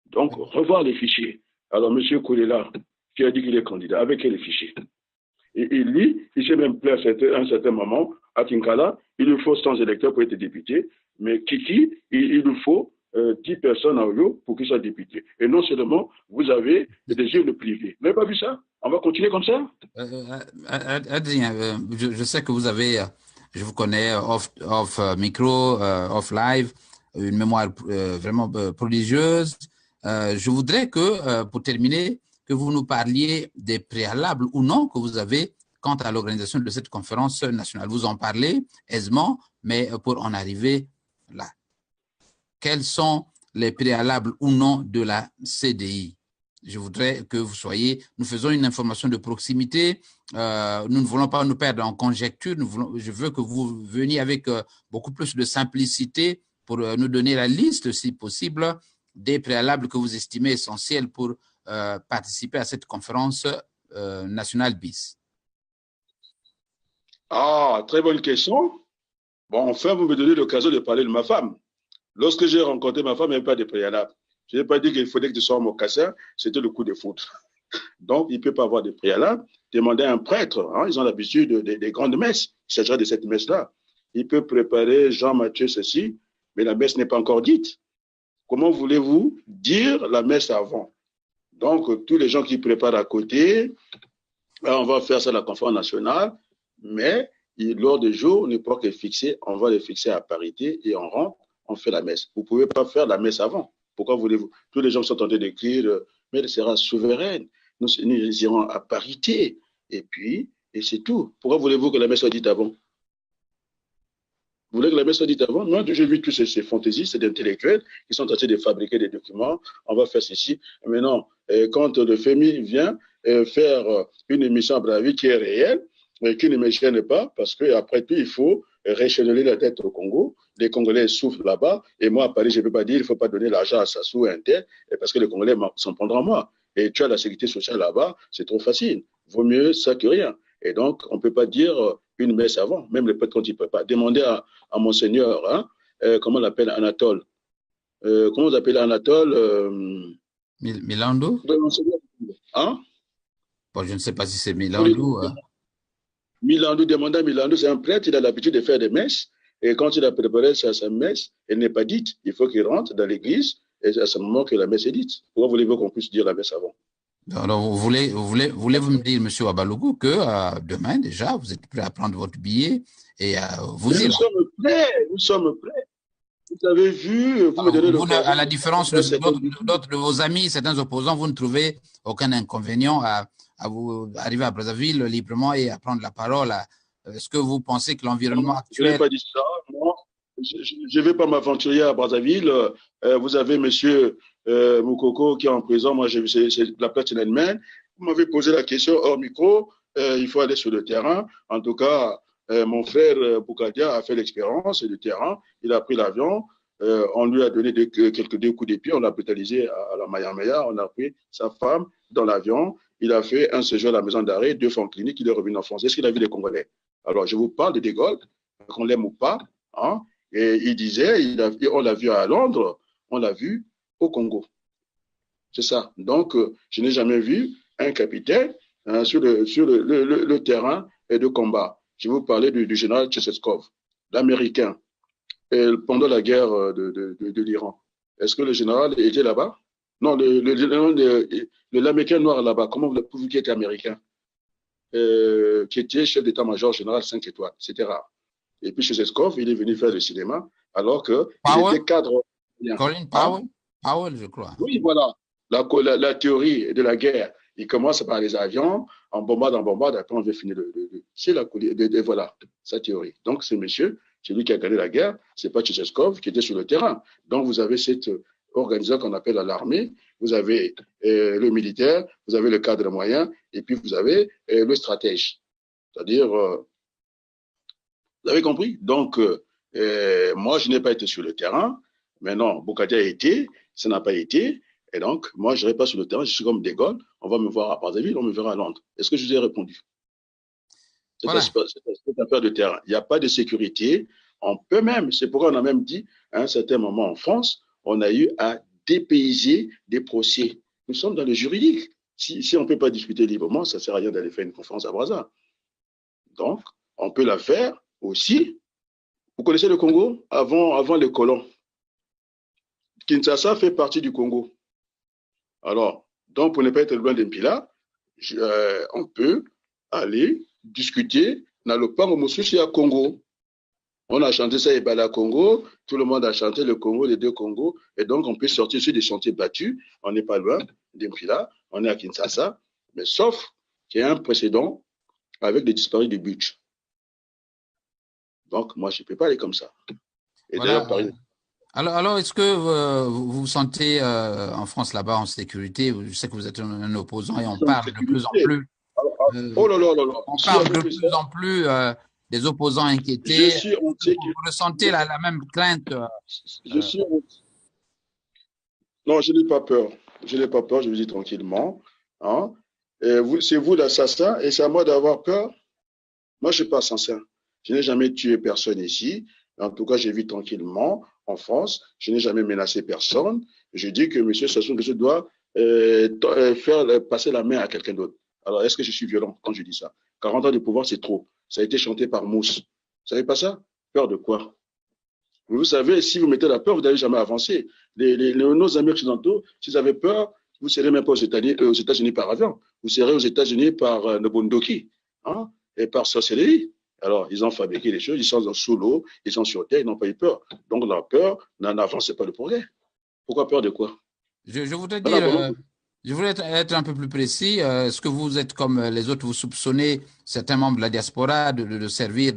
Donc, revoir les fichiers. Alors, M. Koulela, qui a dit qu'il est candidat, avec quel fichier? Et lui, il s'est même plaint à un certain moment, à Tinkala, il lui faut 100 électeurs pour être député, mais Kiki, il lui faut 10 personnes à Oyo pour qu'il soit député. Et non seulement, vous avez des yeux privés. Vous n'avez pas vu ça? On va continuer comme ça? Adrien, je sais que vous avez, je vous connais off micro, off live, une mémoire vraiment prodigieuse. Je voudrais que, pour terminer, que vous nous parliez des préalables ou non que vous avez quant à l'organisation de cette conférence nationale. Vous en parlez aisément, mais pour en arriver là, quels sont les préalables ou non de la CDI? Je voudrais que vous soyez, nous faisons une information de proximité, nous ne voulons pas nous perdre en conjecture, je veux que vous veniez avec beaucoup plus de simplicité pour nous donner la liste, si possible, des préalables que vous estimez essentiels pour participer à cette conférence nationale BIS. Ah, très bonne question. Bon, enfin, vous me donnez l'occasion de parler de ma femme. Lorsque j'ai rencontré ma femme, il n'y avait pas de préalable. Je n'ai pas dit qu'il fallait que tu sois mocassin, c'était le coup de foudre. Donc, il ne peut pas avoir de préalable. Demandez à un prêtre, ils ont l'habitude des grandes messes. Il s'agira de cette messe-là. Il peut préparer Jean-Matthieu ceci, mais la messe n'est pas encore dite. Comment voulez-vous dire la messe avant? Donc, tous les gens qui préparent à côté, on va faire ça à la conférence nationale, mais l'ordre du jour n'est pas que fixé, on va le fixer à parité et on rentre, on fait la messe. Vous ne pouvez pas faire la messe avant. Pourquoi voulez-vous? Tous les gens sont en train d'écrire, mais elle sera souveraine. Nous irons à parité. Et puis, et c'est tout. Pourquoi voulez-vous que la messe soit dite avant? Vous voulez que la messe soit dite avant? Moi, j'ai vu tous ces fantaisistes, ces intellectuels qui sont en train de fabriquer des documents. On va faire ceci. Mais non, quand le FMI vient faire une émission à Brazzaville qui est réelle, mais qui ne me gêne pas, parce qu'après tout, il faut réchéneler la tête au Congo. Les Congolais souffrent là-bas. Et moi, à Paris, je ne peux pas dire il ne faut pas donner l'argent à Sassou et un tel, parce que les Congolais s'en prendront à moi. Et tu as la sécurité sociale là-bas, c'est trop facile. Vaut mieux ça que rien. Et donc, on ne peut pas dire une messe avant, même le prêtre quand il ne peut pas. Demandez à Monseigneur, comment on l'appelle, Anatole. Comment vous appelez Anatole Milando? Hein? Bon, je ne sais pas si c'est Milandou. Milandou, demanda à Milandou, c'est un prêtre, il a l'habitude de faire des messes. Et quand il a préparé sa messe, elle n'est pas dite. Il faut qu'il rentre dans l'église et c'est à ce moment que la messe est dite. Pourquoi voulez-vous qu'on puisse dire la messe avant? Alors, voulez-vous me dire, Monsieur Wabalougou, que demain déjà, vous êtes prêt à prendre votre billet et Mais vous y nous rendre. sommes prêts, nous sommes prêts. Vous avez vu, vous me donnez À l'occasion la de différence faire certaines d'autres de vos amis, certains opposants, vous ne trouvez aucun inconvénient à vous arriver à Brazzaville librement et à prendre la parole. Est-ce que vous pensez que l'environnement Non, je n'ai actuel. pas dit ça. Moi, je ne vais pas m'aventurer à Brazzaville. Vous avez monsieur Moukoko qui est en prison. Moi, c'est la place Tiananmen. Vous m'avez posé la question hors micro. Il faut aller sur le terrain. En tout cas, mon frère Boukadia a fait l'expérience du terrain. Il a pris l'avion. On lui a donné quelques deux coups de pied. On l'a brutalisé à la Maya. On a pris sa femme dans l'avion. Il a fait un séjour à la maison d'arrêt, 2 fois en clinique. Il est revenu en France. Est-ce qu'il a vu les Congolais? Alors, je vous parle de De Gaulle, qu'on l'aime ou pas. Hein, et il disait, on l'a vu à Londres, on l'a vu au Congo. C'est ça. Donc, je n'ai jamais vu un capitaine sur le terrain de combat. Je vais vous parler du général Tchaikovsky, l'Américain, pendant la guerre de l'Iran. Est-ce que le général était là-bas? Non, l'Américain noir là-bas, comment vous pouvez qu'il était américain? Qui était chef d'état-major général 5 étoiles. C'était rare. Et puis, chez Zeskov, il est venu faire le cinéma alors qu'il était cadre. Colin Hein? Powell, je crois. Oui, voilà. La théorie de la guerre, il commence par les avions, en bombarde, après on veut finir c'est voilà, sa théorie. Donc, ce monsieur, c'est lui qui a gagné la guerre, c'est pas Tchaikovsky qui était sur le terrain. Donc, vous avez cette organisation qu'on appelle l'armée, vous avez le militaire, vous avez le cadre moyen, et puis vous avez le stratège. C'est-à-dire, vous avez compris? Donc, moi, je n'ai pas été sur le terrain. Maintenant, Boukadia a été, ça n'a pas été. Et donc, moi, je n'irai pas sur le terrain. Je suis comme De Gaulle. On va me voir à Brazzaville, on me verra à Londres. Est-ce que je vous ai répondu? C'est Voilà. cette affaire de terrain. Il n'y a pas de sécurité. On peut même, c'est pourquoi on a même dit, à un certain moment en France, on a eu à dépayser des procès. Nous sommes dans le juridique. Si on ne peut pas discuter librement, ça ne sert à rien d'aller faire une conférence à Brazza. Donc, on peut la faire aussi. Vous connaissez le Congo avant les colons. Kinshasa fait partie du Congo. Alors, donc pour ne pas être loin d'Empila, on peut aller discuter dans le Pango Mosushi à Congo. On a chanté ça et Bala Congo, tout le monde a chanté le Congo, les deux Congos, et donc on peut sortir sur des sentiers battus. On n'est pas loin d'Empila, on est à Kinshasa, mais sauf qu'il y a un précédent avec des disparus du but. Donc moi je ne peux pas aller comme ça. Et Voilà. d'ailleurs, Paris. Alors est-ce que vous vous sentez en France là-bas en sécurité? Je sais que vous êtes un opposant et on parle de plus en plus. Oh là là là là. On parle de plus en plus des opposants inquiétés. Je suis entier. Vous ressentez la même crainte? Je suis Non, je n'ai pas peur. Je n'ai pas peur, je vous dis tranquillement. Hein? C'est vous l'assassin et c'est à moi d'avoir peur. Moi, je ne suis pas assassin. Je n'ai jamais tué personne ici. En tout cas, je vis tranquillement en France. Je n'ai jamais menacé personne. Je dis que M. Sassou Nguesso doit faire passer la main à quelqu'un d'autre. Alors, est-ce que je suis violent quand je dis ça? 40 ans de pouvoir, c'est trop. Ça a été chanté par Mousse. Vous savez pas ça? Peur de quoi? Vous savez, si vous mettez la peur, vous n'allez jamais avancer. Nos amis occidentaux, s'ils avaient peur, vous ne serez même pas aux États-Unis par avion. Vous serez aux États-Unis par Nobundoki, hein, et par sorcellerie. Alors, ils ont fabriqué les choses, ils sont sous l'eau, ils sont sur terre, ils n'ont pas eu peur. Donc, la peur n'avance pas le progrès. Pourquoi peur de quoi? Je voudrais dire, je voulais être un peu plus précis. Est-ce que vous êtes comme les autres, vous soupçonnez certains membres de la diaspora de servir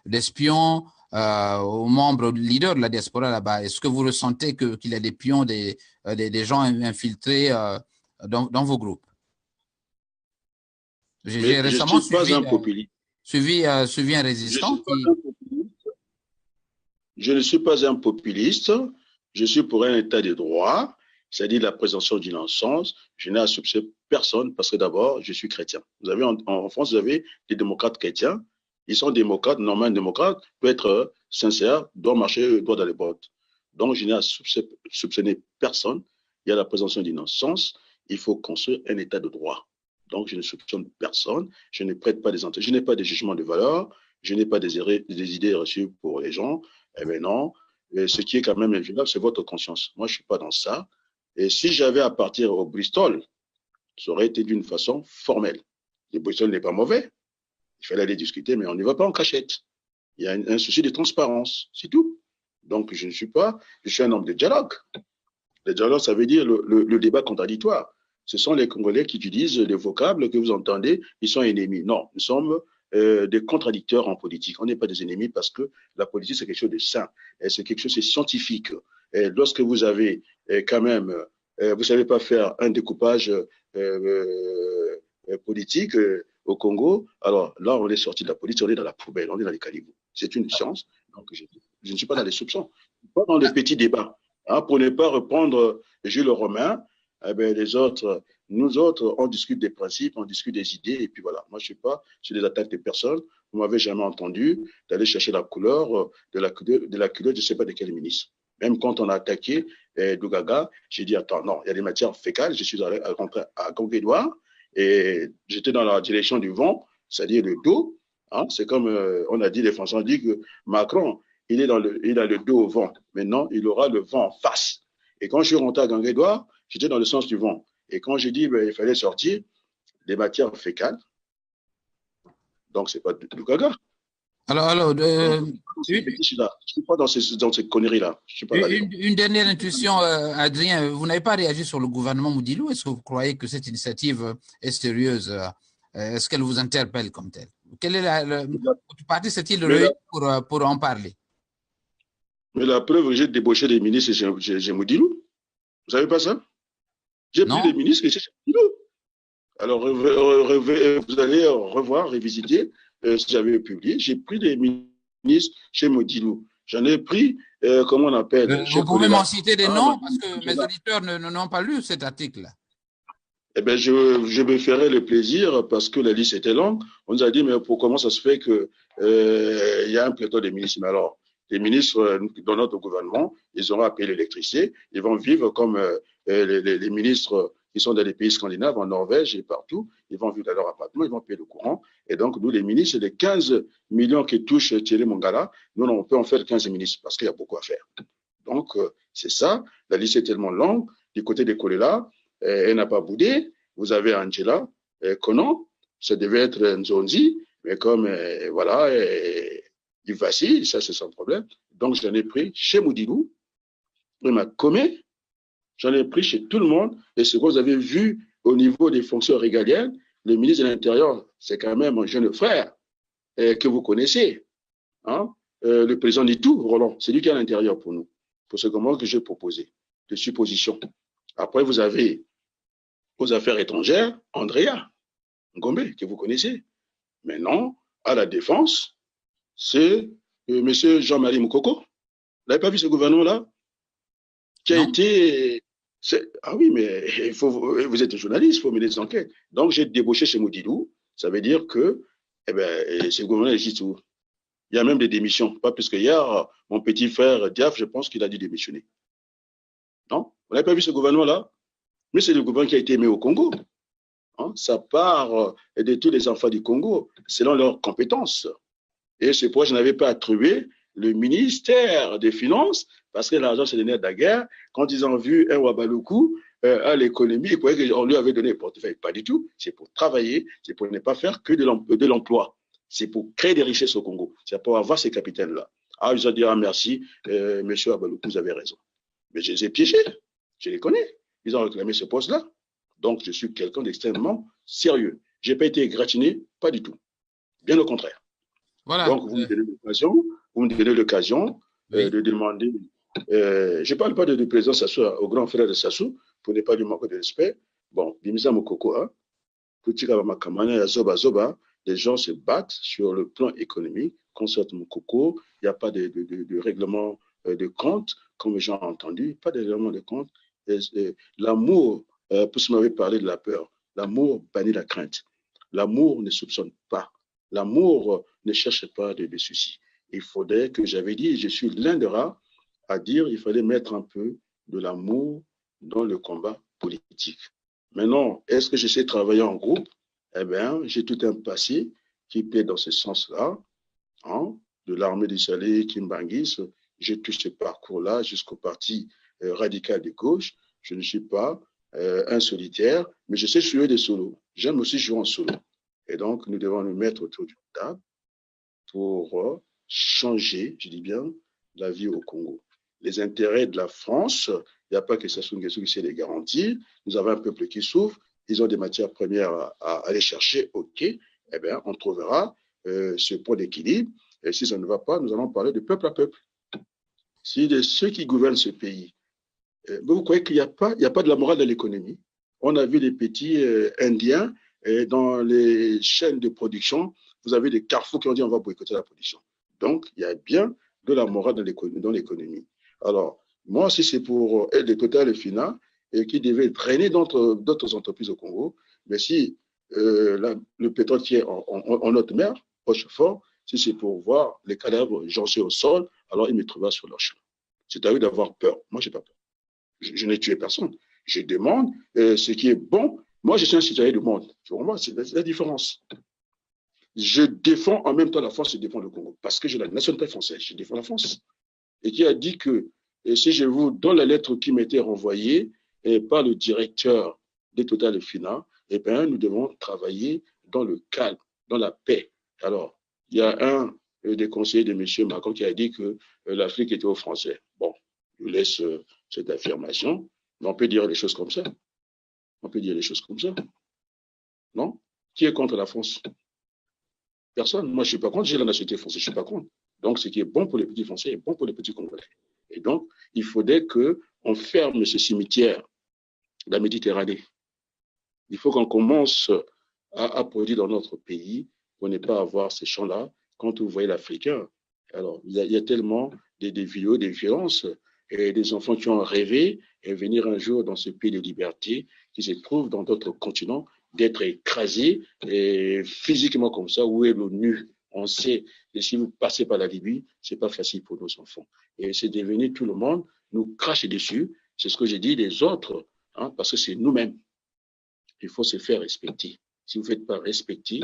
d'espions aux membres leaders de la diaspora là-bas? Est-ce que vous ressentez qu'il y a des pions, des gens infiltrés dans vos groupes? J'ai récemment suivi un résistant Je ne suis pas un populiste. Je suis pour un état de droit, c'est-à-dire la présomption d'innocence. Je n'ai à soupçonner personne parce que d'abord, je suis chrétien. Vous avez en France, vous avez des démocrates chrétiens. Ils sont démocrates. Normalement, un démocrate doit être sincère, doit marcher droit dans les bottes. Donc, je n'ai à soupçonner personne. Il y a la présomption d'innocence. Il faut construire un état de droit. Donc, je ne soupçonne personne, je ne prête pas des intentions, je n'ai pas de jugement de valeur, je n'ai pas des idées reçues pour les gens. Eh bien non, et ce qui est quand même inviolable, c'est votre conscience. Moi, je ne suis pas dans ça. Et si j'avais à partir au Bristol, ça aurait été d'une façon formelle. Le Bristol n'est pas mauvais, il fallait aller discuter, mais on n'y va pas en cachette. Il y a un souci de transparence, c'est tout. Donc, je suis un homme de dialogue. Le dialogue, ça veut dire le débat contradictoire. Ce sont les Congolais qui utilisent les vocables que vous entendez, ils sont ennemis. Non, nous sommes des contradicteurs en politique. On n'est pas des ennemis parce que la politique, c'est quelque chose de sain. C'est quelque chose de scientifique. Et lorsque vous avez quand même, vous ne savez pas faire un découpage politique au Congo, alors là, on est sorti de la politique, on est dans la poubelle, on est dans les caniveaux. C'est une science. Donc, je ne suis pas dans les soupçons, pas dans les petits débats. Hein, pour ne pas reprendre Jules Romain, eh bien, nous autres, on discute des principes, on discute des idées, et puis voilà. Moi, je ne suis pas sur des attaques de personnes. Vous ne m'avez jamais entendu d'aller chercher la couleur de la culotte, je ne sais pas de quel ministre. Même quand on a attaqué Dougaga, j'ai dit, attends, non, il y a des matières fécales, je suis allé à Congo-Édouard, et j'étais dans la direction du vent, c'est-à-dire le dos. Hein, c'est comme on a dit, les Français ont dit que Macron, il a le dos au vent. Maintenant, il aura le vent en face. Et quand je suis rentré à Gangue-Édouard, j'étais dans le sens du vent. Et quand j'ai dit il fallait sortir des matières fécales, donc c'est pas du gaga. Alors je ne suis pas dans ces conneries-là. Une dernière intuition, Adrien. Vous n'avez pas réagi sur le gouvernement Moudilou. Est-ce que vous croyez que cette initiative est sérieuse? Est-ce qu'elle vous interpelle comme telle? Quel est votre parti s'est-il réuni pour en parler? Mais la preuve, j'ai débauché des ministres chez Moudilou. Vous savez pas ça? J'ai pris des ministres chez Moudilou. Alors, vous allez revoir, revisiter ce que j'avais publié. J'ai pris des ministres chez Moudilou. J'en ai pris, comment on appelle? Vous pouvez m'en citer des noms parce que mes auditeurs n'ont pas lu cet article-là. Eh bien, je me ferai le plaisir parce que la liste était longue. On nous a dit, mais comment ça se fait que y a un pléthore de ministres? Mais alors, les ministres dans notre gouvernement, ils auront à payer l'électricité. Ils vont vivre comme les ministres qui sont dans les pays scandinaves, en Norvège et partout. Ils vont vivre dans leur appartement, ils vont payer le courant. Et donc, nous, les ministres, les 15 millions qui touchent Thierry Mongala, nous, on peut en faire 15 ministres parce qu'il y a beaucoup à faire. Donc, c'est ça. La liste est tellement longue. Du côté des Kolela, elle n'a pas boudé. Vous avez Angela Konon, ça devait être Nzonzi, mais comme voilà, il vacille, ça c'est son problème. Donc j'en ai pris chez Moudilou, il m'a commis, j'en ai pris chez tout le monde. Et ce que vous avez vu au niveau des fonctions régaliennes, le ministre de l'Intérieur, c'est quand même un jeune frère que vous connaissez. Hein? Le président Nitou, Roland, c'est lui qui est à l'intérieur pour nous, pour ce comment que j'ai proposé, de supposition. Après, vous avez aux affaires étrangères, Andrea Ngombe, que vous connaissez. Maintenant, à la défense, c'est M. Jean-Marie Moukoko. Vous n'avez pas vu ce gouvernement-là qui a été... Ah oui, mais vous êtes journaliste, il faut mener des enquêtes. Donc, j'ai débauché chez Moudilou. Ça veut dire que ce gouvernement existe où? Il y a même des démissions. Pas plus qu'hier, mon petit frère Diaf, je pense qu'il a dû démissionner. Non? Vous n'avez pas vu ce gouvernement-là? Mais c'est le gouvernement qui a été aimé au Congo. Hein? Ça part de tous les enfants du Congo, selon leurs compétences. Et c'est pourquoi je n'avais pas attribué le ministère des Finances, parce que l'argent, c'est le nerf de la guerre. Quand ils ont vu un Wabaloukou à l'économie, ils croyaient qu'on lui avait donné le portefeuille. Pas du tout. C'est pour travailler, c'est pour ne pas faire que de l'emploi. C'est pour créer des richesses au Congo. C'est pour avoir ces capitaines-là. Ah, ils ont dit, ah, merci, monsieur Wabaloukou, vous avez raison. Mais je les ai piégés. Je les connais. Ils ont réclamé ce poste-là. Donc, je suis quelqu'un d'extrêmement sérieux. Je n'ai pas été gratiné, pas du tout. Bien au contraire. Voilà. Donc, vous me donnez l'occasion de demander. Je ne parle pas de président Sassou, au grand frère de Sassou, pour ne pas lui manquer de respect. Bon, Bimisa Mokoko, les gens se battent sur le plan économique, consortent Mokoko, il n'y a pas de règlement de compte, comme les gens ont entendu, pas de règlement de compte. L'amour, pour ce que vous m'avez parlé de la peur, l'amour bannit la crainte. L'amour ne soupçonne pas. L'amour ne cherche pas de soucis. Il faudrait que j'avais dit, je suis l'un de rares à dire, il fallait mettre un peu de l'amour dans le combat politique. Maintenant, est-ce que je sais travailler en groupe? eh bien, j'ai tout un passé qui plaît dans ce sens-là, hein, de l'armée du Salé, Kimbangis. J'ai tout ce parcours-là jusqu'au parti radical de gauche. Je ne suis pas un solitaire, mais je sais jouer des solos. J'aime aussi jouer en solo. Et donc, nous devons nous mettre autour d'une table pour changer, je dis bien, la vie au Congo. Les intérêts de la France, il n'y a pas que Sassou Nguesso qui sait les garantir. Nous avons un peuple qui souffre. Ils ont des matières premières à aller chercher. OK, eh bien, on trouvera ce point d'équilibre. Et si ça ne va pas, nous allons parler de peuple à peuple. Si de ceux qui gouvernent ce pays, vous croyez qu'il n'y a pas de la morale dans l'économie? On a vu des petits Indiens dans les chaînes de production. Vous avez des carrefours qui ont dit on va boycotter la production. Donc, il y a bien de la morale dans l'économie. Alors, moi, si c'est pour aider Total et Fina, et qui devait drainer d'autres entreprises au Congo, mais si le pétrole qui est en haute mer, Rochefort, si c'est pour voir les cadavres jonchés au sol, alors il me trouvera sur leur chemin. C'est à eux d'avoir peur. Moi, je n'ai pas peur. Je n'ai tué personne. Je demande ce qui est bon. Moi, je suis un citoyen du monde. Pour moi, c'est la différence. Je défends en même temps la France, je défends le Congo. Parce que j'ai la nationalité française, je défends la France. Et qui a dit que si je vous donne la lettre qui m'était renvoyée par le directeur des Total et Fina, eh bien, nous devons travailler dans le calme, dans la paix. Alors, il y a un des conseillers de M. Macron qui a dit que l'Afrique était aux Français. Bon, je laisse cette affirmation, mais on peut dire les choses comme ça. On peut dire les choses comme ça. Non? Qui est contre la France? Personne. Moi, je ne suis pas contre. J'ai la nationalité française. Je ne suis pas contre. Donc, ce qui est bon pour les petits Français est bon pour les petits Congolais. Et donc, il faudrait qu'on ferme ce cimetière de la Méditerranée. Il faut qu'on commence à produire dans notre pays pour ne pas avoir ces champs-là. Quand vous voyez l'Africain, alors, il y a tellement des vidéos, des violences, et des enfants qui ont rêvé et venir un jour dans ce pays de liberté qui se trouve dans d'autres continents, d'être écrasés et physiquement comme ça, où est l'ONU? On sait, et si vous passez par la Libye, c'est pas facile pour nos enfants. Et c'est devenu tout le monde nous crache dessus. C'est ce que j'ai dit, les autres, hein, parce que c'est nous-mêmes. Il faut se faire respecter. Si vous ne faites pas respecter,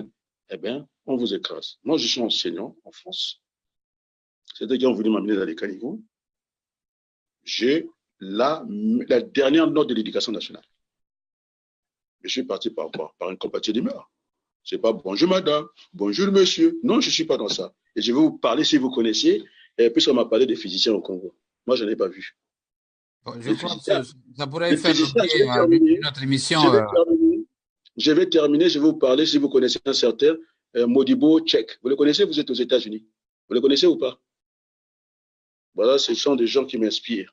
eh bien, on vous écrase. Moi, je suis enseignant en France. C'est-à-dire qu'ils ont voulu m'amener dans les caniveaux. J'ai la dernière note de l'éducation nationale. Je suis parti par quoi? Par une compatibilité d'humeur. C'est pas bonjour madame, bonjour monsieur. Non, je ne suis pas dans ça. Et je vais vous parler, si vous connaissez, puisqu'on m'a parlé des physiciens au Congo. Moi, je n'en ai pas vu. Bon, je Les crois que physiciens, ça pourrait les faire physiciens, je l'objet vais terminer. d'une autre émission. Je vais terminer. Je vais vous parler, si vous connaissez un certain Modibo Tchèque. Vous le connaissez, vous êtes aux États-Unis. Vous le connaissez ou pas? Voilà, ce sont des gens qui m'inspirent.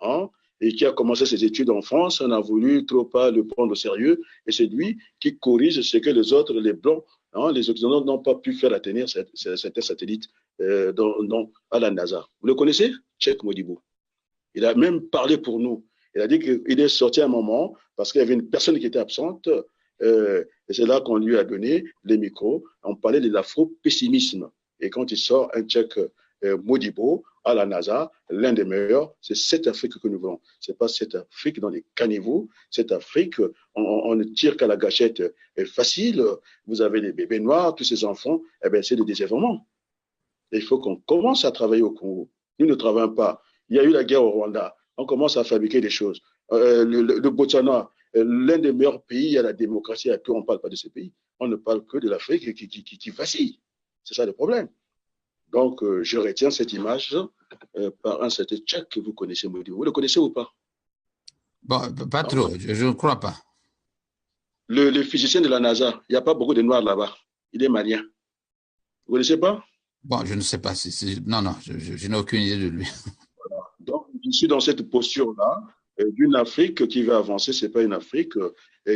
Hein, et qui a commencé ses études en France, on a voulu trop pas le prendre au sérieux, et c'est lui qui corrige ce que les autres, les Blancs, hein, les Occidentaux n'ont pas pu faire atteindre certains satellites à la NASA. Vous le connaissez? Cheikh Modibo. Il a même parlé pour nous. Il a dit qu'il est sorti à un moment parce qu'il y avait une personne qui était absente, et c'est là qu'on lui a donné les micros. On parlait de l'afro-pessimisme. Et quand il sort un Cheikh Modibo à la NASA, l'un des meilleurs, c'est cette Afrique que nous voulons. Ce n'est pas cette Afrique dans les caniveaux, cette Afrique, on ne tire qu'à la gâchette facile. Vous avez des bébés noirs, tous ces enfants, eh bien, c'est le désœuvrement. Il faut qu'on commence à travailler au Congo. Nous ne travaillons pas. Il y a eu la guerre au Rwanda. On commence à fabriquer des choses. Le Botswana, l'un des meilleurs pays à la démocratie, et puis on ne parle pas de ce pays. On ne parle que de l'Afrique qui vacille. C'est ça le problème. Donc, je retiens cette image par un certain Tchèque que vous connaissez, Modibo. Vous le connaissez ou pas? Bon, pas Hein? trop, je ne crois pas. Le physicien de la NASA, il n'y a pas beaucoup de Noirs là-bas. Il est malien. Vous ne connaissez pas? Bon, je ne sais pas non, non, je n'ai aucune idée de lui. Donc, je suis dans cette posture-là d'une Afrique qui va avancer. Ce n'est pas une Afrique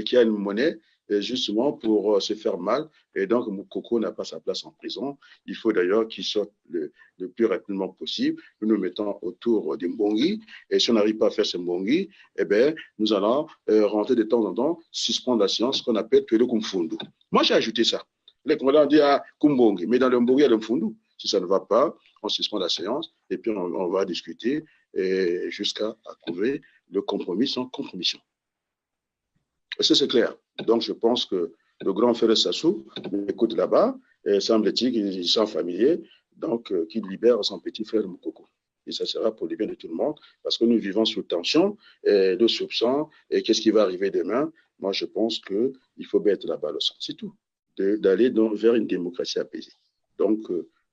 qui a une monnaie justement pour se faire mal. Et donc, Moukoko n'a pas sa place en prison. Il faut d'ailleurs qu'il sorte le plus rapidement possible. Nous nous mettons autour des Mbongi. Et si on n'arrive pas à faire ce Mbongi, eh bien, nous allons rentrer de temps en temps, suspendre la séance qu'on appelle Tuelo Kumfundu. Moi, j'ai ajouté ça. Les Congolais ont dit Kumbongi, mais dans le Mbongi, il y a le Mfundu. Si ça ne va pas, on suspend la séance et puis on va discuter jusqu'à trouver le compromis sans compromission. Est-ce que c'est clair? Donc, je pense que le grand frère Sassou m'écoute là-bas, et semble-t-il qu'ils sont familiers, donc qu'il libère son petit frère Moukoko. Et ça sera pour le bien de tout le monde, parce que nous vivons sous tension, de soupçons, et qu'est-ce qui va arriver demain? Moi, je pense qu'il faut mettre la balle au centre, c'est tout, d'aller vers une démocratie apaisée. Donc,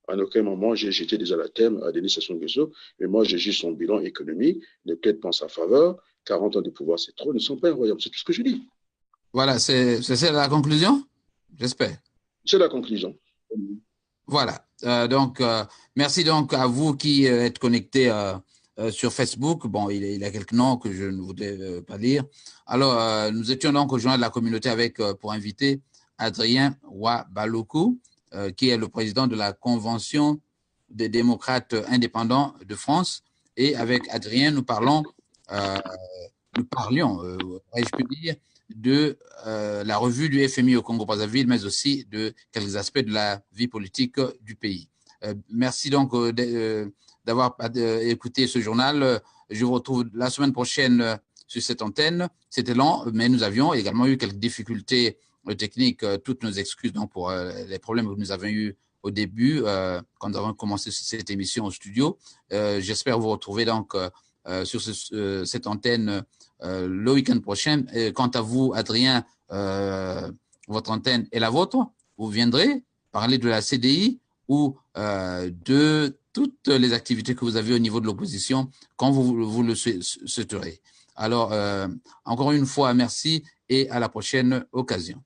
en aucun moment, j'ai jeté des anathèmes à Denis Sassou Nguesso, mais moi, je juge son bilan économique, ne plaide pas en sa faveur. 40 ans de pouvoir, c'est trop, ne sont pas un royaume. C'est tout ce que je dis. Voilà, c'est la conclusion, j'espère. C'est la conclusion. Voilà. Donc, merci donc à vous qui êtes connectés sur Facebook. Bon, il y a quelques noms que je ne voudrais pas lire. Alors, nous étions donc au journal de la communauté avec, pour inviter, Adrien Ouabaloku, qui est le président de la Convention des démocrates indépendants de France. Et avec Adrien, nous parlions, je peux dire, de la revue du FMI au Congo-Brazzaville, mais aussi de quelques aspects de la vie politique du pays. Merci donc d'avoir écouté ce journal. Je vous retrouve la semaine prochaine sur cette antenne. C'était lent, mais nous avions également eu quelques difficultés techniques. Toutes nos excuses donc, pour les problèmes que nous avons eus au début, quand nous avons commencé cette émission au studio. J'espère vous retrouver donc sur cette antenne le week-end prochain. Quant à vous, Adrien, votre antenne est la vôtre. Vous viendrez parler de la CDI ou de toutes les activités que vous avez au niveau de l'opposition quand vous le souhaiterez. Alors, encore une fois, merci et à la prochaine occasion.